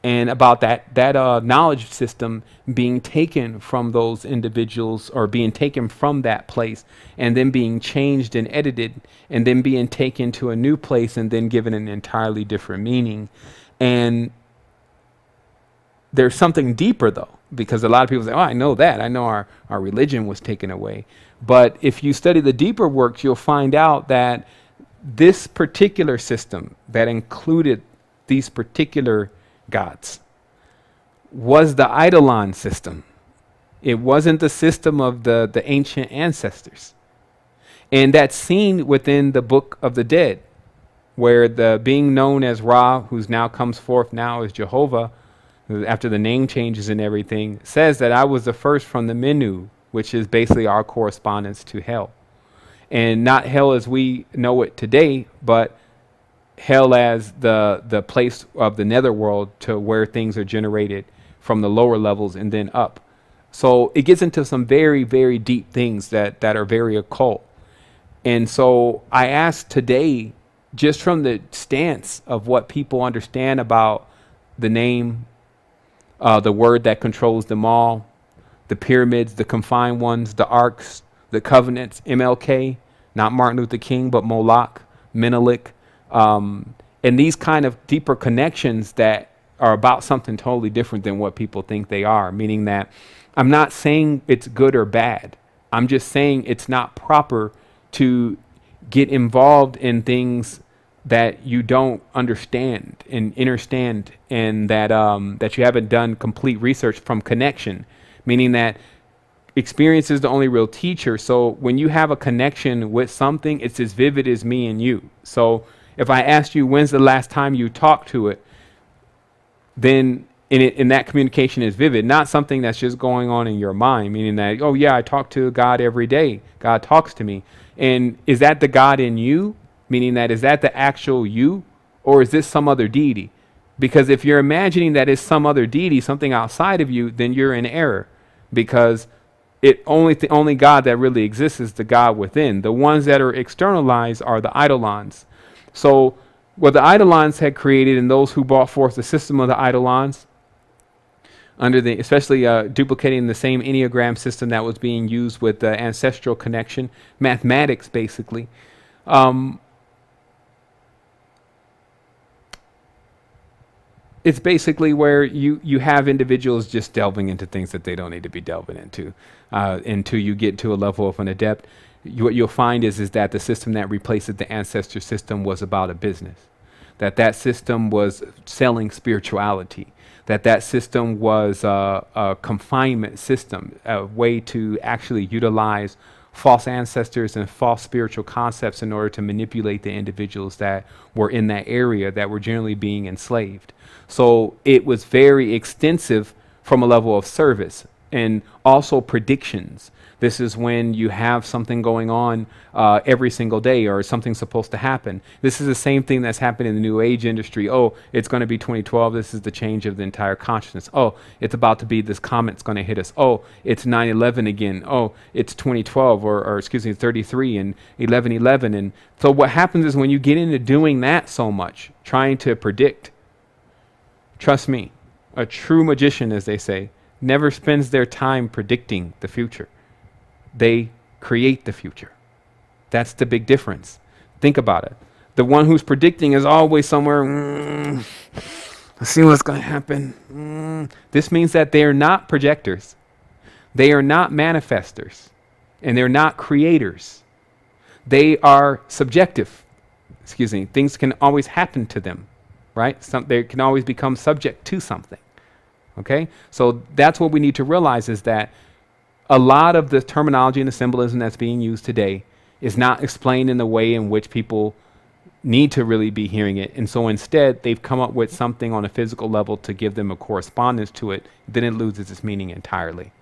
And about that knowledge system being taken from those individuals, or being taken from that place and then being changed and edited and then being taken to a new place and then given an entirely different meaning. And there's something deeper though, because a lot of people say, oh, I know that. I know our religion was taken away. But if you study the deeper works, you'll find out that this particular system that included these particular gods was the Eidolon system. It wasn't the system of the ancient ancestors. And that's seen within the Book of the Dead, where the being known as Ra, who's now comes forth now as Jehovah, after the name changes and everything, says that I was the first from the Menu, which is basically our correspondence to hell. And not hell as we know it today, but hell as the place of the netherworld, to where things are generated from the lower levels and then up. So it gets into some very, very deep things that are very occult. And so I asked today, just from the stance of what people understand about the name, the word that controls them all, the pyramids, the confined ones, the arcs, the covenants, MLK, not Martin Luther King, but Moloch, Menelik, and these kind of deeper connections that are about something totally different than what people think they are, meaning that I'm not saying it's good or bad. I'm just saying it's not proper to get involved in things that you don't understand and understand, and that that you haven't done complete research from connection, meaning that experience is the only real teacher. So when you have a connection with something, it's as vivid as me and you. So if I asked you, when's the last time you talked to it, then in that communication is vivid, not something that's just going on in your mind, meaning that, oh yeah, I talk to God every day. God talks to me. And is that the God in you? Meaning that, is that the actual you, or is this some other deity? Because if you're imagining that it's some other deity, something outside of you, then you're in error, because the only God that really exists is the God within. The ones that are externalized are the eidolons. So what the eidolons had created, and those who brought forth the system of the eidolons, under the, especially duplicating the same Enneagram system that was being used with the ancestral connection, mathematics basically. It's basically where you have individuals just delving into things that they don't need to be delving into, until you get to a level of an adept. What you'll find is that the system that replaces the ancestor system was about a business, that system was selling spirituality, that system was a confinement system, a way to actually utilize false ancestors and false spiritual concepts in order to manipulate the individuals that were in that area that were generally being enslaved. So it was very extensive from a level of service, and also predictions. This is when you have something going on every single day, or something's supposed to happen. This is the same thing that's happened in the New Age industry. Oh, it's going to be 2012. This is the change of the entire consciousness. Oh, it's about to be, this comet's going to hit us. Oh, it's 9/11 again. Oh, it's 2012, or excuse me, 33 and 11/11. And so what happens is when you get into doing that so much, trying to predict, trust me, a true magician, as they say, never spends their time predicting the future. They create the future. That's the big difference. Think about it. The one who's predicting is always somewhere, let's see what's going to happen. This means that they are not projectors. They are not manifestors. And they're not creators. They are subjective. Excuse me. Things can always happen to them, right? They can always become subject to something. Okay? So that's what we need to realize, is that a lot of the terminology and the symbolism that's being used today is not explained in the way in which people need to really be hearing it. And so instead, they've come up with something on a physical level to give them a correspondence to it. Then it loses its meaning entirely.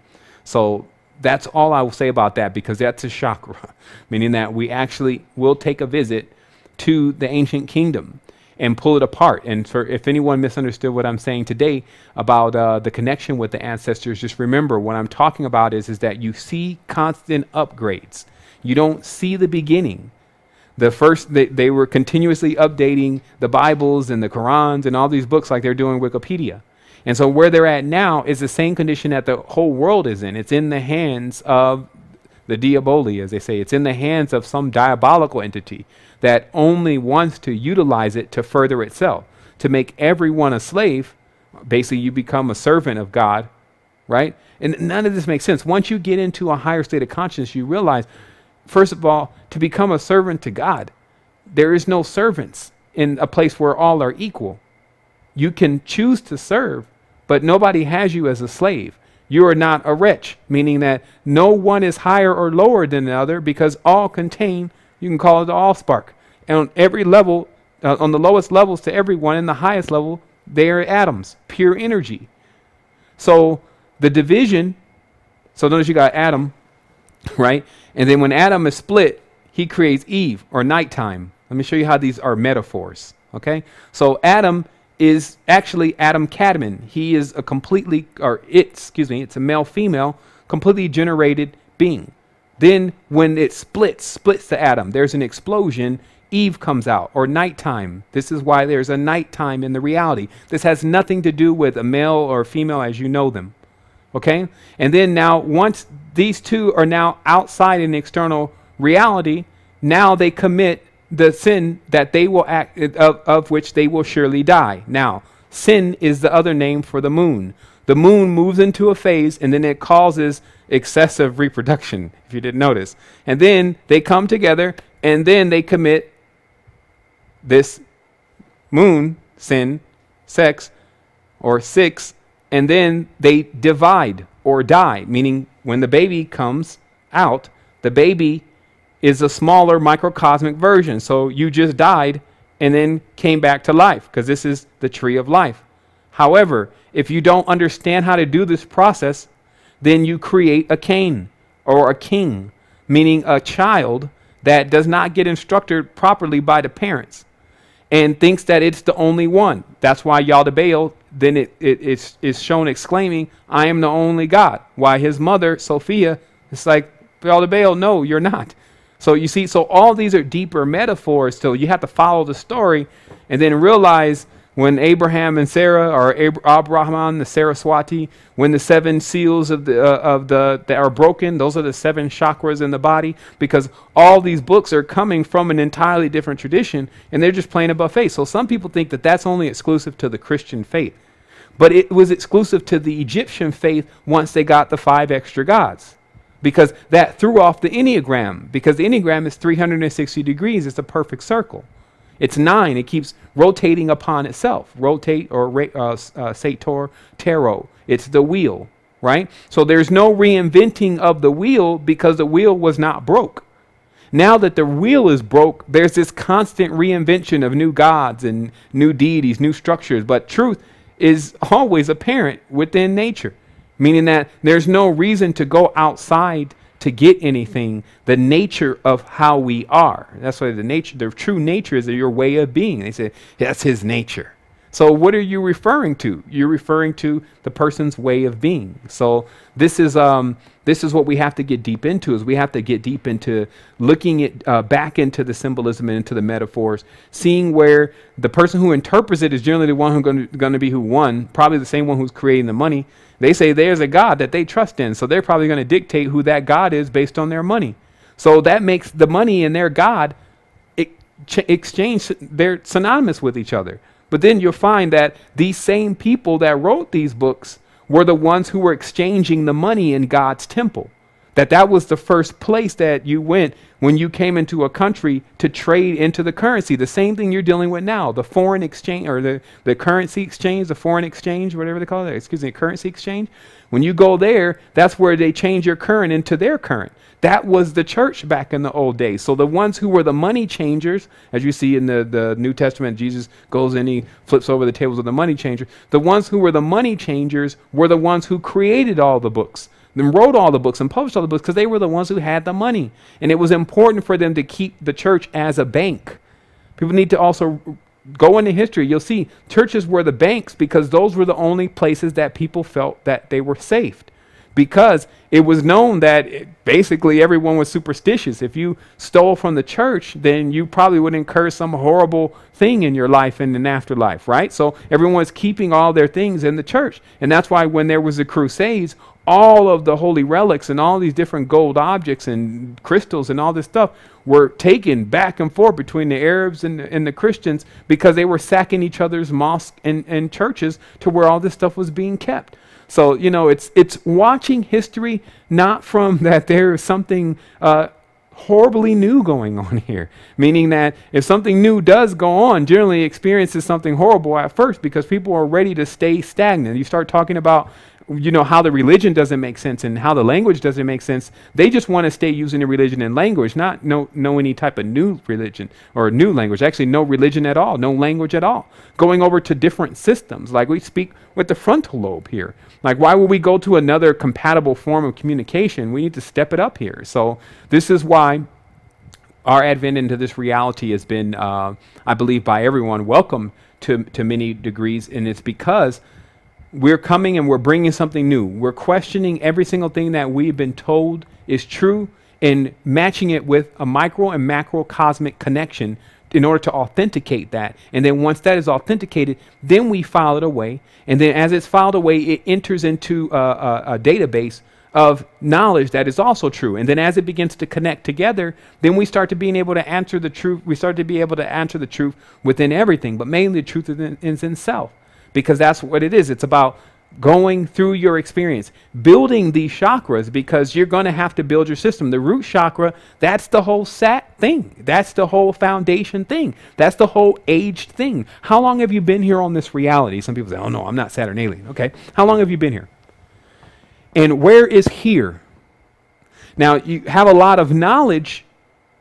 So that's all I will say about that, because that's a chakra, meaning that we actually will take a visit to the ancient kingdom and pull it apart. And for if anyone misunderstood what I'm saying today about the connection with the ancestors, just remember what I'm talking about is that you see constant upgrades. You don't see the beginning. The first, they were continuously updating the Bibles and the Qurans and all these books like they're doing Wikipedia. And so where they're at now is the same condition that the whole world is in. It's in the hands of the diaboli, as they say. It's in the hands of some diabolical entity that only wants to utilize it to further itself, to make everyone a slave. Basically, you become a servant of God, right? And none of this makes sense. Once you get into a higher state of consciousness, you realize, first of all, to become a servant to God, there is no servants in a place where all are equal. You can choose to serve, but nobody has you as a slave. you are not a wretch, meaning that no one is higher or lower than the other, because all contain, you can call it the all spark. And on every level, on the lowest levels to everyone, and the highest level, they are atoms, pure energy. So the division, so notice you got Adam, right? And then when Adam is split, he creates Eve, or nighttime. Let me show you how these are metaphors, okay? So Adam is actually Adam Cadman. He is a completely, it's a male-female, completely generated being. Then when it splits the atom, there's an explosion, Eve comes out, or nighttime. This is why there's a nighttime in the reality. This has nothing to do with a male or female as you know them, okay? And then now, once these two are now outside in external reality, now they commit the sin that they will act of which they will surely die. Now, sin is the other name for the moon. The moon moves into a phase, and then it causes excessive reproduction, if you didn't notice. And then they come together, and then they commit this moon, sin, sex, or six, and then they divide or die, meaning when the baby comes out, the baby is a smaller microcosmic version. So you just died and then came back to life, because this is the tree of life. However, if you don't understand how to do this process, then you create a Cain, or a king, meaning a child that does not get instructed properly by the parents and thinks that it's the only one. That's why Yaldabaoth, then it is shown exclaiming, I am the only God. Why his mother, Sophia, it's like, Yaldabaoth, no, you're not. So you see, so all these are deeper metaphors. So you have to follow the story and then realize when Abraham and Sarah, or Abraham, the Saraswati, when the 7 seals of that are broken, those are the 7 chakras in the body, because all these books are coming from an entirely different tradition, and they're just playing a buffet. So some people think that that's only exclusive to the Christian faith, but it was exclusive to the Egyptian faith once they got the 5 extra gods, because that threw off the Enneagram, because the Enneagram is 360 degrees. It's a perfect circle. It's 9. It keeps rotating upon itself. Rotate, or Sator, Tarot. It's the wheel, right? So there's no reinventing of the wheel, because the wheel was not broke. Now that the wheel is broke, there's this constant reinvention of new gods and new deities, new structures. But truth is always apparent within nature, meaning that there's no reason to go outside to get anything. The nature of how we are. That's why the true nature is your way of being. They say that's his nature. So what are you referring to? You're referring to the person's way of being. So this is what we have to get deep into. Is we have to get deep into looking at back into the symbolism and into the metaphors, seeing where the person who interprets it is generally the one who's going to be who won, probably the same one who's creating the money. They say there's a God that they trust in, so they're probably going to dictate who that God is based on their money. So that makes the money and their God exchange. They're synonymous with each other. But then you'll find that these same people that wrote these books were the ones who were exchanging the money in God's temple. That was the first place that you went when you came into a country to trade into the currency. The same thing you're dealing with now, the foreign exchange, or the currency exchange, the foreign exchange, whatever they call it, currency exchange. When you go there, that's where they change your current into their current. That was the church back in the old days. So the ones who were the money changers, as you see in the New Testament, Jesus goes in, he flips over the tables of the money changer. The ones who were the money changers were the ones who created all the books, then wrote all the books and published all the books, because they were the ones who had the money. And it was important for them to keep the church as a bank. People need to also go into history. You'll see churches were the banks, because those were the only places that people felt that they were safe. Because it was known that basically everyone was superstitious. If you stole from the church, then you probably would incur some horrible thing in your life in an afterlife, right? So everyone was keeping all their things in the church. And that's why when there was the Crusades, all of the holy relics and all these different gold objects and crystals and all this stuff were taken back and forth between the Arabs and the Christians, because they were sacking each other's mosques and churches to where all this stuff was being kept. So, you know, it's watching history, not from that there is something horribly new going on here. Meaning that if something new does go on, generally experiences something horrible at first, because people are ready to stay stagnant. You start talking about you know, how the religion doesn't make sense and how the language doesn't make sense. They just want to stay using the religion and language, not know any type of new religion or new language. Actually, no religion at all, no language at all. Going over to different systems, like we speak with the frontal lobe here. Like, why would we go to another compatible form of communication? We need to step it up here. So this is why our advent into this reality has been, I believe, by everyone welcome to many degrees, and it's because we're coming and we're bringing something new. We're questioning every single thing that we've been told is true and matching it with a micro and macro cosmic connection in order to authenticate that. And then once that is authenticated, then we file it away. And then as it's filed away, it enters into a database of knowledge that is also true. And then as it begins to connect together, then we start to being able to answer the truth. We start to be able to answer the truth within everything, but mainly the truth is in self. Because that's what it is. It's about going through your experience, building these chakras, because you're going to have to build your system. The root chakra, that's the whole sat thing. That's the whole foundation thing. That's the whole aged thing. How long have you been here on this reality? Some people say, oh no, I'm not Saturn alien. Okay. How long have you been here? And where is here? Now, you have a lot of knowledge,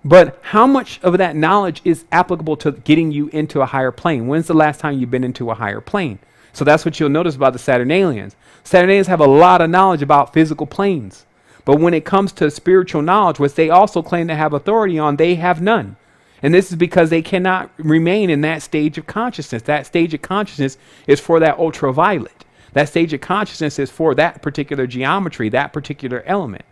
but how much of that knowledge is applicable to getting you into a higher plane? When's the last time you've been into a higher plane? So that's what you'll notice about the Saturn aliens. Saturn aliens have a lot of knowledge about physical planes. But when it comes to spiritual knowledge, which they also claim to have authority on, they have none. And this is because they cannot remain in that stage of consciousness. That stage of consciousness is for that ultraviolet. That stage of consciousness is for that particular geometry, that particular element.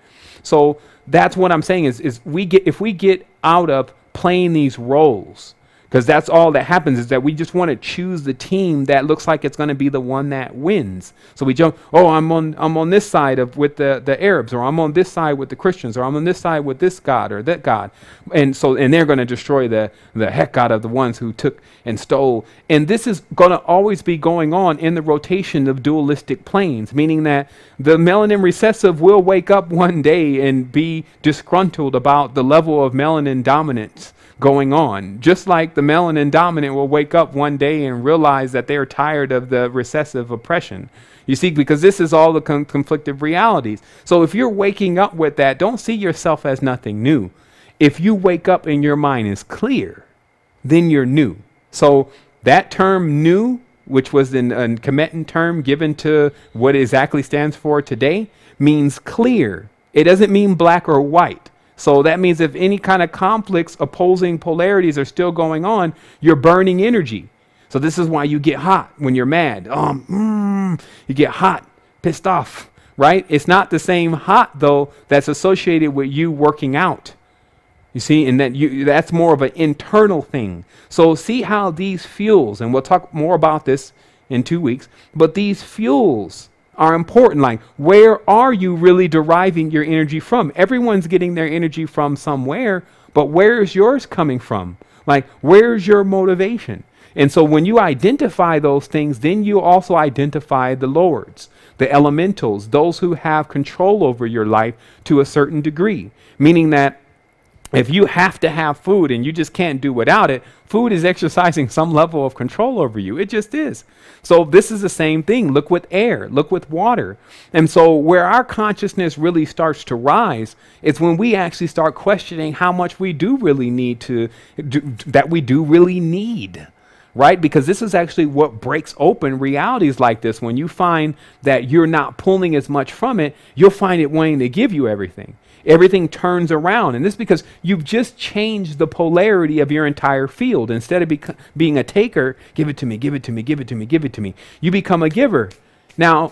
So that's what I'm saying is if we get out of playing these roles, because that's all that happens, is that we just want to choose the team that looks like it's going to be the one that wins. So we jump, oh, I'm on this side with the Arabs, or I'm on this side with the Christians, or I'm on this side with this God or that God. And they're going to destroy the heck out of the ones who took and stole. And this is going to always be going on in the rotation of dualistic planes, meaning that the melanin recessive will wake up one day and be disgruntled about the level of melanin dominance going on, just like the melanin dominant will wake up one day and realize that they're tired of the recessive oppression. You see, because this is all the conflictive realities. So if you're waking up with that, don't see yourself as nothing new. If you wake up and your mind is clear, then you're new. So that term new, which was a Kemetan term given to what it exactly stands for today, means clear. It doesn't mean black or white. So that means if any kind of conflicts, opposing polarities are still going on, you're burning energy. So this is why you get hot when you're mad. You get hot, pissed off, right? It's not the same hot, though, that's associated with you working out. You see, and that's more of an internal thing. So see how these fuels, and we'll talk more about this in 2 weeks, but these fuels are important. Like, where are you really deriving your energy from? Everyone's getting their energy from somewhere, but where is yours coming from? Like, where's your motivation? And so when you identify those things, then you also identify the lords, the elementals, those who have control over your life to a certain degree. Meaning that if you have to have food and you just can't do without it, food is exercising some level of control over you. It just is. So this is the same thing. Look with air, look with water. And so where our consciousness really starts to rise is when we actually start questioning how much we do really need right? Because this is actually what breaks open realities like this. When you find that you're not pulling as much from it, you'll find it wanting to give you everything. Everything turns around. And this is because you've just changed the polarity of your entire field. Instead of being a taker, give it to me, give it to me, give it to me, give it to me, you become a giver. Now,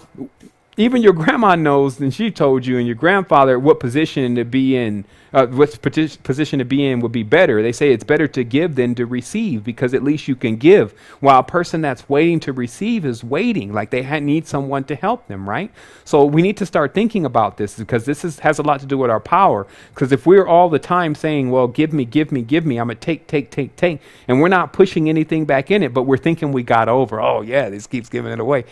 even your grandma knows, and she told you, and your grandfather, what position to be in, position to be in would be better. They say it's better to give than to receive, because at least you can give, while a person that's waiting to receive is waiting, like they need someone to help them, right? So we need to start thinking about this, because this has a lot to do with our power. Because if we're all the time saying, well, give me, give me, give me, I'm going to take, and we're not pushing anything back in it, but we're thinking we got over, oh yeah, this keeps giving it away.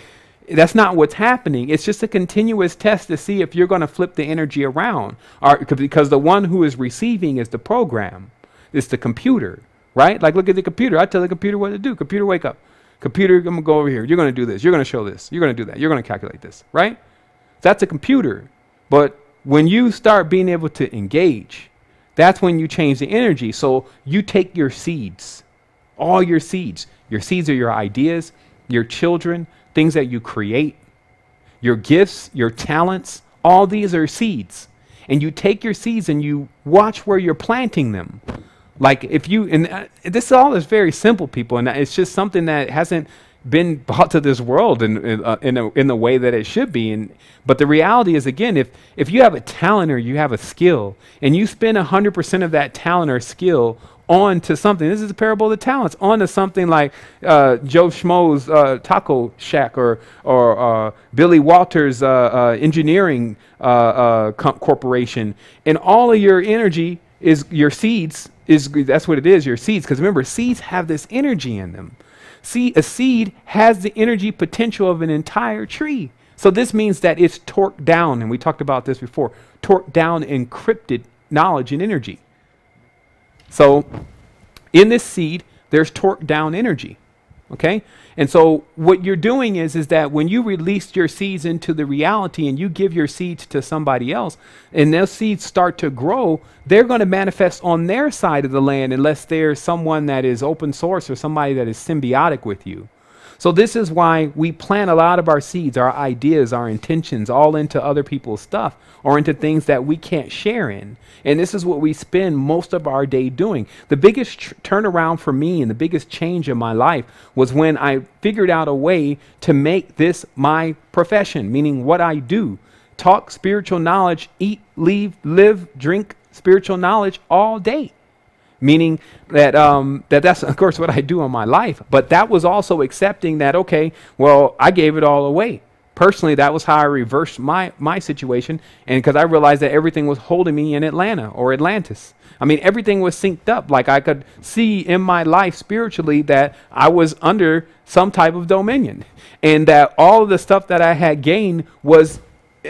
That's not what's happening. It's just a continuous test to see if you're going to flip the energy around. Because the one who is receiving is the program. It's the computer, right? Like, look at the computer. I tell the computer what to do. Computer, wake up. Computer, I'm going to go over here. You're going to do this. You're going to show this. You're going to do that. You're going to calculate this, right? That's a computer. But when you start being able to engage, that's when you change the energy. So you take your seeds, all your seeds. Your seeds are your ideas, your children, things that you create, your gifts, your talents. All these are seeds. And you take your seeds and you watch where you're planting them. Like if you, and this all is very simple, people, and it's just something that hasn't been brought to this world in the way that it should be. But the reality is, again, if you have a talent or you have a skill and you spend 100% of that talent or skill onto something, this is a parable of the talents, onto something like Joe Schmo's taco shack or Billy Walters engineering corporation, and all of your energy is your seeds, that's what it is, your seeds. Because remember, seeds have this energy in them. See, a seed has the energy potential of an entire tree. So this means that it's torqued down, and we talked about this before, torqued down encrypted knowledge and energy. So in this seed, there's torqued down energy. Okay? And so what you're doing is that when you release your seeds into the reality and you give your seeds to somebody else, and those seeds start to grow, they're going to manifest on their side of the land unless there's someone that is open source or somebody that is symbiotic with you. So this is why we plant a lot of our seeds, our ideas, our intentions, all into other people's stuff or into things that we can't share in. And this is what we spend most of our day doing. The biggest turnaround for me and the biggest change in my life was when I figured out a way to make this my profession, meaning what I do. Talk spiritual knowledge, eat, live, drink spiritual knowledge all day. Meaning that that's, of course, what I do in my life. But that was also accepting that, okay, well, I gave it all away. Personally, that was how I reversed my situation. And because I realized that everything was holding me in Atlanta or Atlantis. I mean, everything was synced up. Like I could see in my life spiritually that I was under some type of dominion. And that all of the stuff that I had gained was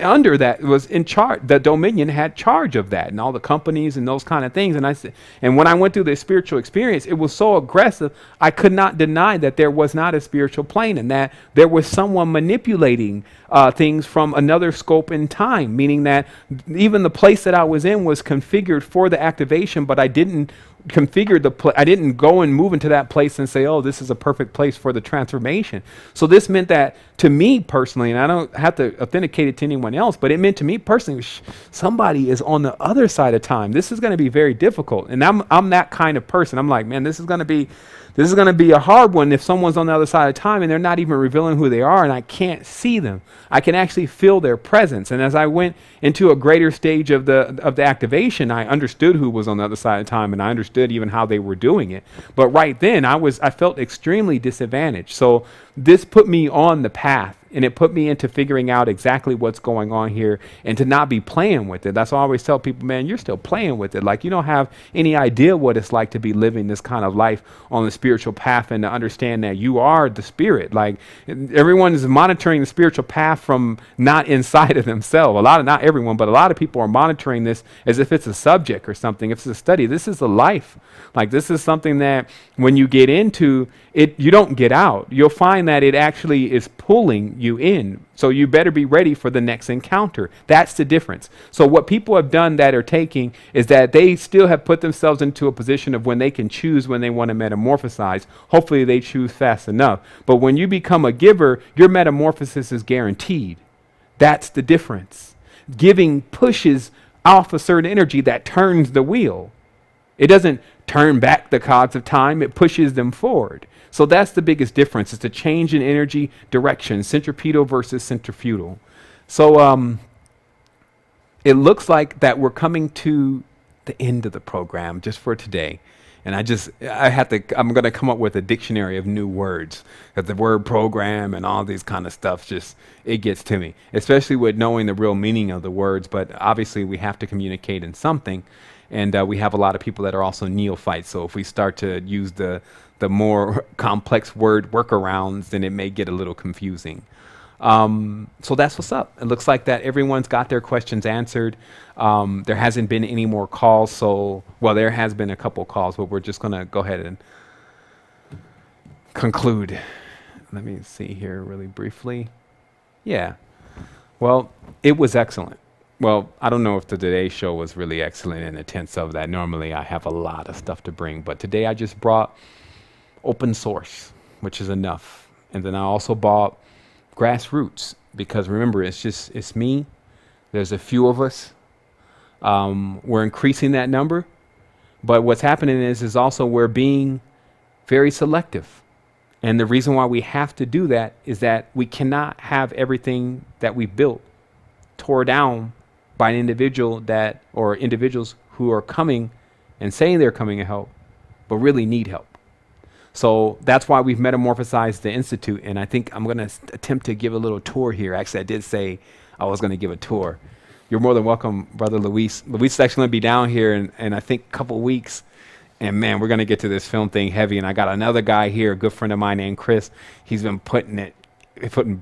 under that, was in charge. The dominion had charge of that and all the companies and those kind of things. And I said, and when I went through the spiritual experience, it was so aggressive, I could not deny that there was not a spiritual plane and that there was someone manipulating things from another scope in time, meaning that even the place that I was in was configured for the activation, but I didn't configure I didn't go and move into that place and say, oh, this is a perfect place for the transformation. So this meant that to me personally, and I don't have to authenticate it to anyone else, but it meant to me personally, somebody is on the other side of time. This is going to be very difficult. And I'm that kind of person. I'm like, man, this is going to be a hard one if someone's on the other side of time and they're not even revealing who they are and I can't see them. I can actually feel their presence. And as I went into a greater stage of the activation, I understood who was on the other side of time and I understood even how they were doing it. But right then I felt extremely disadvantaged. So this put me on the path. And it put me into figuring out exactly what's going on here and to not be playing with it. That's why I always tell people, man, you're still playing with it. Like you don't have any idea what it's like to be living this kind of life on the spiritual path and to understand that you are the spirit. Like everyone is monitoring the spiritual path from not inside of themselves. Not everyone, but a lot of people are monitoring this as if it's a subject or something. If it's a study, this is a life. Like this is something that when you get into it, you don't get out. You'll find that it actually is pulling you in. So you better be ready for the next encounter. That's the difference. So what people have done that are taking is that they still have put themselves into a position of when they can choose when they want to metamorphosize. Hopefully they choose fast enough. But when you become a giver, your metamorphosis is guaranteed. That's the difference. Giving pushes off a certain energy that turns the wheel. It doesn't turn back the cogs of time. It pushes them forward. So that's the biggest difference. It's the change in energy direction, centripetal versus centrifugal. So it looks like that we're coming to the end of the program just for today. And I'm going to come up with a dictionary of new words. Because the word program and all these kind of stuff, it gets to me. Especially with knowing the real meaning of the words. But obviously we have to communicate in something. And we have a lot of people that are also neophytes. So if we start to use the more complex word workarounds, then it may get a little confusing. So that's what's up. It looks like that everyone's got their questions answered. There hasn't been any more calls. So, well, there has been a couple calls, but we're just going to go ahead and conclude. Let me see here really briefly. Yeah. Well, it was excellent. Well, I don't know if the Today Show was really excellent in the sense of that. Normally I have a lot of stuff to bring, but today I just brought open source, which is enough. And then I also bought grassroots, because remember, it's me. There's a few of us. We're increasing that number, but what's happening is also we're being very selective. And the reason why we have to do that is that we cannot have everything that we built tore down by an individual or individuals who are coming and saying they're coming to help, but really need help. So that's why we've metamorphosized the Institute, and I think I'm going to attempt to give a little tour here. Actually, I did say I was going to give a tour. You're more than welcome, Brother Luis. Luis is actually going to be down here in I think a couple weeks, and man, we're going to get to this film thing heavy. And I got another guy here, a good friend of mine named Chris. He's been putting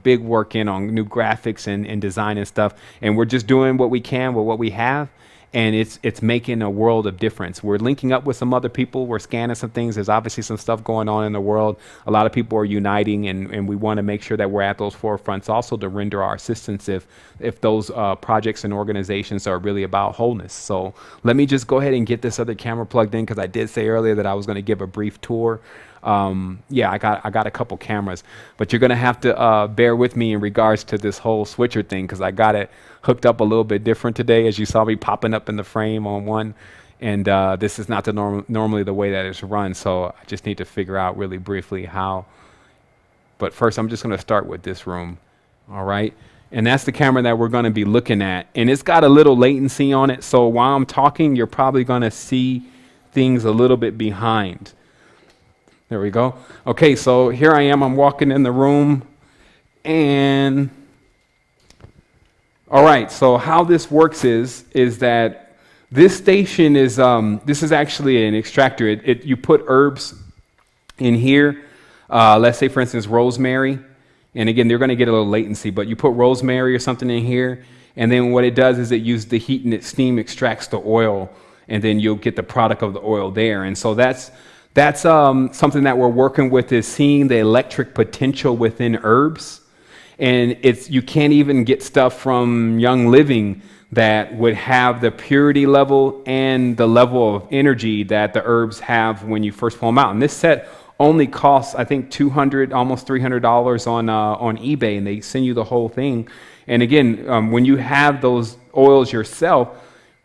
big work in on new graphics and design and stuff, and we're just doing what we can with what we have. And it's making a world of difference. We're linking up with some other people. We're scanning some things. There's obviously some stuff going on in the world. A lot of people are uniting, and we want to make sure that we're at those forefronts also to render our assistance if those projects and organizations are really about wholeness. So let me just go ahead and get this other camera plugged in, because I did say earlier that I was going to give a brief tour. Yeah, I got a couple cameras, but you're going to have to bear with me in regards to this whole switcher thing, because I got it hooked up a little bit different today, as you saw me popping up in the frame on one, and this is not normally the way that it's run, so I just need to figure out really briefly how. But first, I'm just going to start with this room, all right? And that's the camera that we're going to be looking at, and it's got a little latency on it, so while I'm talking, you're probably going to see things a little bit behind. There we go. Okay, so here I am. I'm walking in the room, and all right, so how this works is that this station is, this is actually an extractor. You put herbs in here. Let's say, for instance, rosemary. And again, they're going to get a little latency, but you put rosemary or something in here, and then what it does is it uses the heat and steam extracts the oil, and then you'll get the product of the oil there. And so that's something that we're working with, is seeing the electric potential within herbs. And you can't even get stuff from Young Living that would have the purity level and the level of energy that the herbs have when you first pull them out. And this set only costs, I think, $200, almost $300 on eBay, and they send you the whole thing. And again, when you have those oils yourself,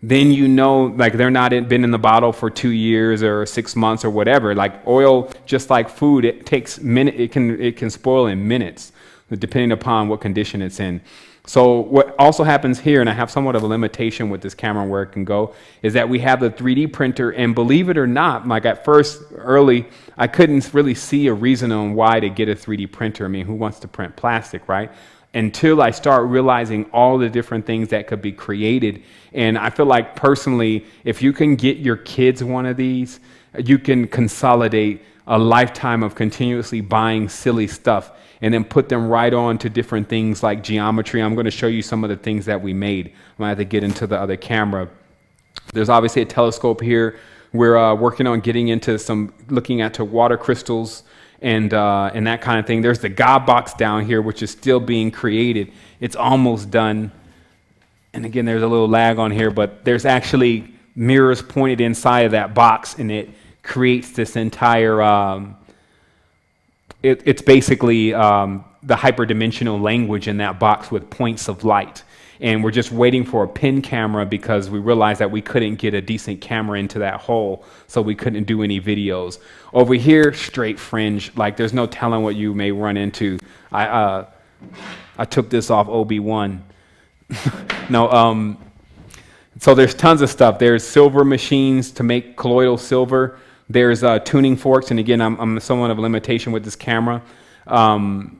then you know, like, they're not been in the bottle for 2 years or 6 months or whatever. Like oil, just like food, it takes minutes. It can spoil in minutes, depending upon what condition it's in. So what also happens here, and I have somewhat of a limitation with this camera where it can go, is that we have the 3D printer, and believe it or not, like at first, early, I couldn't really see a reason on why to get a 3D printer. I mean, who wants to print plastic, right? Until I start realizing all the different things that could be created. And I feel like personally, if you can get your kids one of these, you can consolidate a lifetime of continuously buying silly stuff and then put them right on to different things like geometry. I'm going to show you some of the things that we made. I'm going to have to get into the other camera. There's obviously a telescope here. We're working on getting into looking at water crystals and that kind of thing. There's the God box down here, which is still being created. It's almost done. And again, there's a little lag on here, but there's actually mirrors pointed inside of that box, and it creates this entire, it's basically the hyperdimensional language in that box with points of light. And we're just waiting for a pin camera because we realized that we couldn't get a decent camera into that hole, so we couldn't do any videos. Over here, straight fringe, like there's no telling what you may run into. I took this off OB1. No, so there's tons of stuff. There's silver machines to make colloidal silver. There's tuning forks, and again, I'm somewhat of a limitation with this camera. And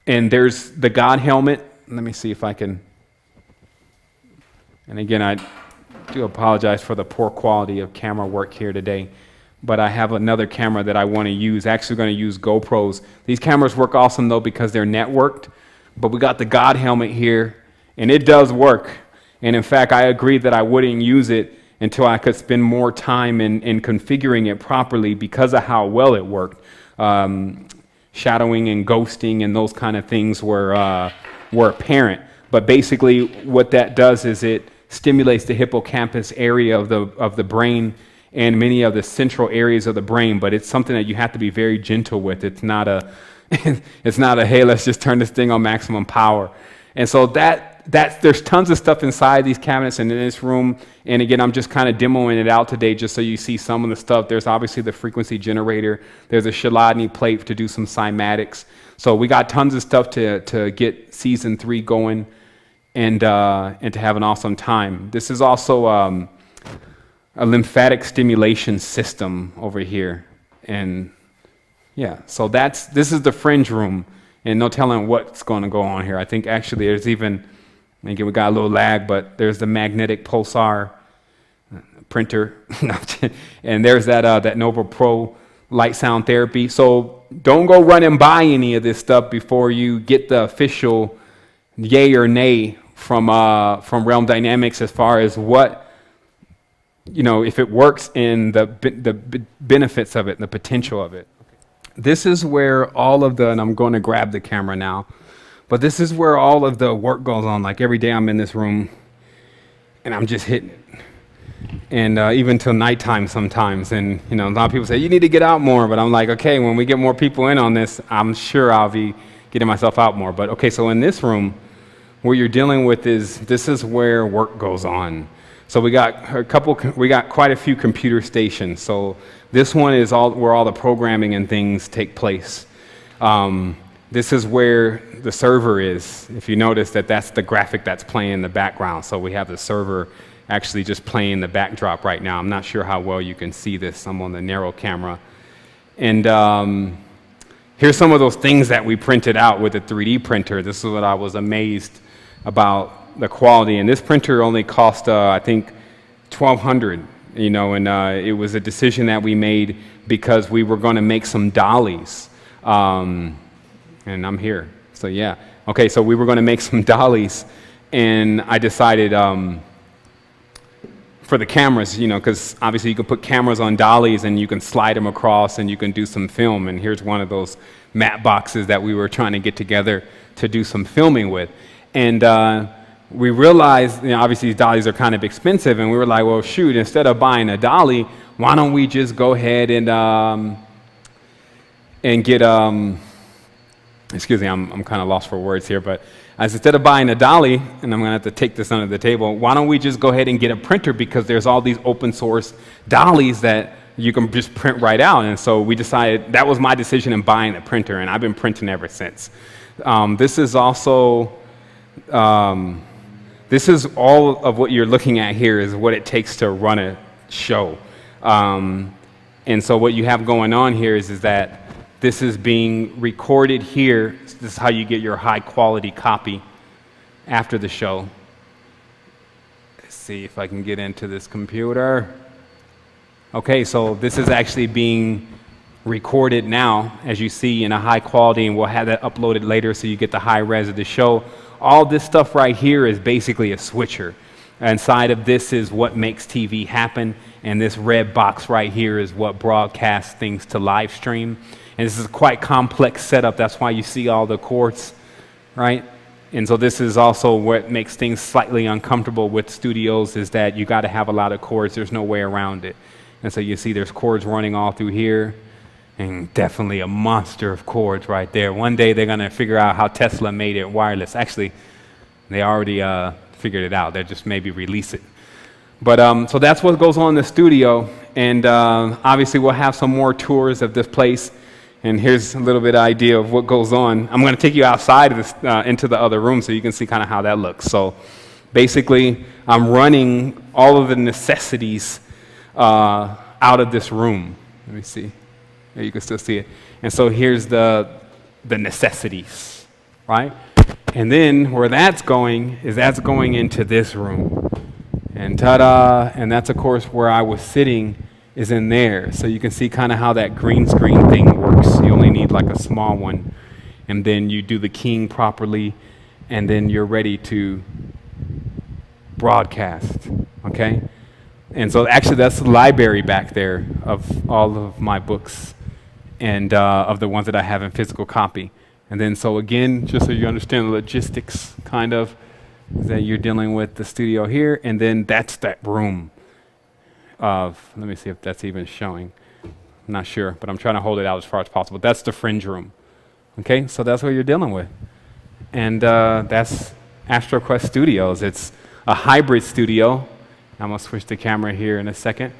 there's the God helmet. Let me see if I can. And again, I do apologize for the poor quality of camera work here today, but I have another camera that I want to use. Actually going to use GoPros. These cameras work awesome though because they're networked, but we got the God helmet here, and it does work. And in fact, I agreed that I wouldn't use it until I could spend more time in configuring it properly because of how well it worked. Shadowing and ghosting and those kind of things were apparent. But basically what that does is it stimulates the hippocampus area of the brain and many of the central areas of the brain, but it's something that you have to be very gentle with. It's not a, it's not a, hey, let's just turn this thing on maximum power. And so there's tons of stuff inside these cabinets and in this room. And again, I'm just kind of demoing it out today just so you see some of the stuff. There's obviously the frequency generator. There's a Chladni plate to do some cymatics. So we got tons of stuff to get season 3 going and to have an awesome time. This is also a lymphatic stimulation system over here. And yeah, so this is the fringe room, and no telling what's going to go on here. I think actually there's even, again, we got a little lag, but there's the magnetic pulsar printer, and there's that Nova Pro light sound therapy. So don't go run and buy any of this stuff before you get the official yay or nay from Realm Dynamics as far as what, you know, if it works and the benefits of it and the potential of it. This is where all of the, and I'm going to grab the camera now, but this is where all of the work goes on. Like every day I'm in this room and I'm just hitting it. And even till nighttime sometimes. And, you know, a lot of people say, you need to get out more. But I'm like, okay, when we get more people in on this, I'm sure I'll be getting myself out more. But okay, so in this room, what you're dealing with is, this is where work goes on. So we got quite a few computer stations. So this one is where all the programming and things take place. This is where the server is. If you notice that's the graphic that's playing in the background. So we have the server actually just playing the backdrop right now. I'm not sure how well you can see this. I'm on the narrow camera. And here's some of those things that we printed out with the 3D printer. This is what I was amazed about, the quality. And this printer only cost, I think, $1,200, you know, and it was a decision that we made because we were going to make some dollies. And I'm here, so yeah. Okay, so we were going to make some dollies, and I decided for the cameras, you know, because obviously you can put cameras on dollies and you can slide them across and you can do some film. And here's one of those matte boxes that we were trying to get together to do some filming with. And we realized, you know, obviously these dollies are kind of expensive, and we were like, well, shoot, instead of buying a dolly, why don't we just go ahead and get, excuse me, I'm kind of lost for words here, but instead of buying a dolly, and I'm going to have to take this under the table, why don't we just go ahead and get a printer, because there's all these open source dollies that you can just print right out. And so we decided, that was my decision in buying a printer, and I've been printing ever since. This is also, this is all of what you're looking at here is what it takes to run a show. And so what you have going on here is that this is being recorded here. This is how you get your high quality copy after the show. Let's see if I can get into this computer. Okay, so this is actually being recorded now, as you see, in a high quality, and we'll have that uploaded later so you get the high res of the show. All this stuff right here is basically a switcher. Inside of this is what makes TV happen, and this red box right here is what broadcasts things to live stream. And this is a quite complex setup. That's why you see all the cords, right? And so this is also what makes things slightly uncomfortable with studios, is that you got to have a lot of cords. There's no way around it. And so you see there's cords running all through here, and definitely a monster of cords right there. One day they're going to figure out how Tesla made it wireless. Actually, they already figured it out. They'll just maybe release it. But so that's what goes on in the studio. And obviously we'll have some more tours of this place. And here's a little bit of idea of what goes on. I'm going to take you outside of this, into the other room so you can see kind of how that looks. So basically, I'm running all of the necessities out of this room. Let me see. Yeah, you can still see it. And so here's the necessities, right? And then where that's going is that's going into this room. And ta-da! And that's, of course, where I was sitting is in there. So you can see kind of how that green screen thing works. You only need like a small one. And then you do the keying properly, and then you're ready to broadcast, okay? And so actually that's the library back there of all of my books and of the ones that I have in physical copy. And then so again, just so you understand the logistics kind of, is that you're dealing with the studio here, and then that's that room of, let me see if that's even showing. I'm not sure, but I'm trying to hold it out as far as possible. That's the fringe room. Okay, so that's what you're dealing with. And that's Astral Quest Studios. It's a hybrid studio. I'm going to switch the camera here in a second.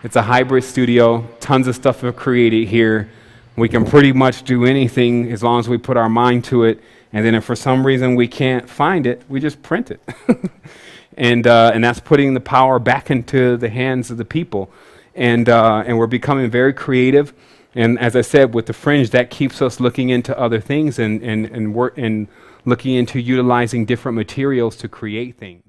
It's a hybrid studio. Tons of stuff are created here. We can pretty much do anything as long as we put our mind to it. And then if for some reason we can't find it, we just print it. And that's putting the power back into the hands of the people. And we're becoming very creative. And as I said, with the fringe, that keeps us looking into other things and looking into utilizing different materials to create things.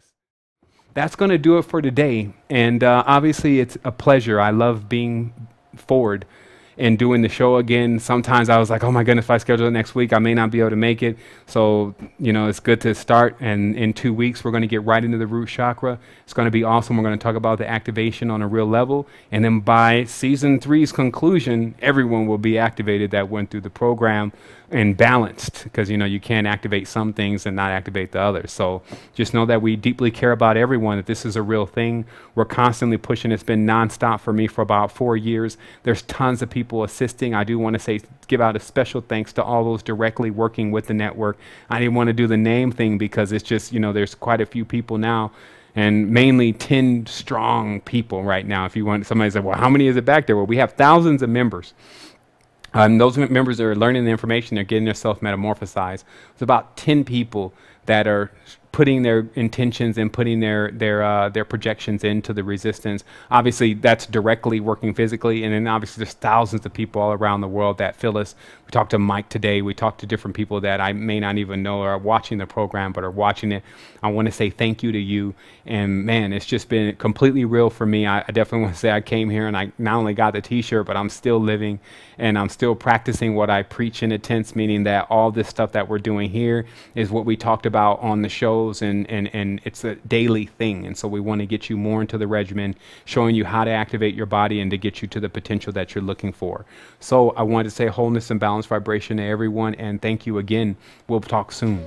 That's going to do it for today. And obviously, it's a pleasure. I love being forward and doing the show again. Sometimes I was like, oh my goodness, if I schedule it next week, I may not be able to make it. So, you know, it's good to start. And in 2 weeks, we're going to get right into the root chakra. It's going to be awesome. We're going to talk about the activation on a real level. And then by season 3's conclusion, everyone will be activated that went through the program and balanced, because, you know, you can't activate some things and not activate the others. So just know that we deeply care about everyone, that this is a real thing. We're constantly pushing. It's been nonstop for me for about 4 years. There's tons of people assisting. I do want to give out a special thanks to all those directly working with the network. I didn't want to do the name thing because it's just, you know, there's quite a few people now, and mainly 10 strong people right now. If you want, somebody said, well, how many is it back there? Well, we have thousands of members. Those members are learning the information, they're getting themselves metamorphosized. It's about 10 people that are putting their intentions and putting their projections into the resistance. Obviously, that's directly working physically, and then obviously there's thousands of people all around the world that feel us. We talked to Mike today. We talked to different people that I may not even know are watching the program, but are watching it. I want to say thank you to you. And man, it's just been completely real for me. I definitely want to say I came here and I not only got the t-shirt, but I'm still living and I'm still practicing what I preach in a tense, meaning that all this stuff that we're doing here is what we talked about on the shows, and it's a daily thing. And so we want to get you more into the regimen, showing you how to activate your body and to get you to the potential that you're looking for. So I wanted to say wholeness and balanced vibration to everyone, and thank you again. We'll talk soon.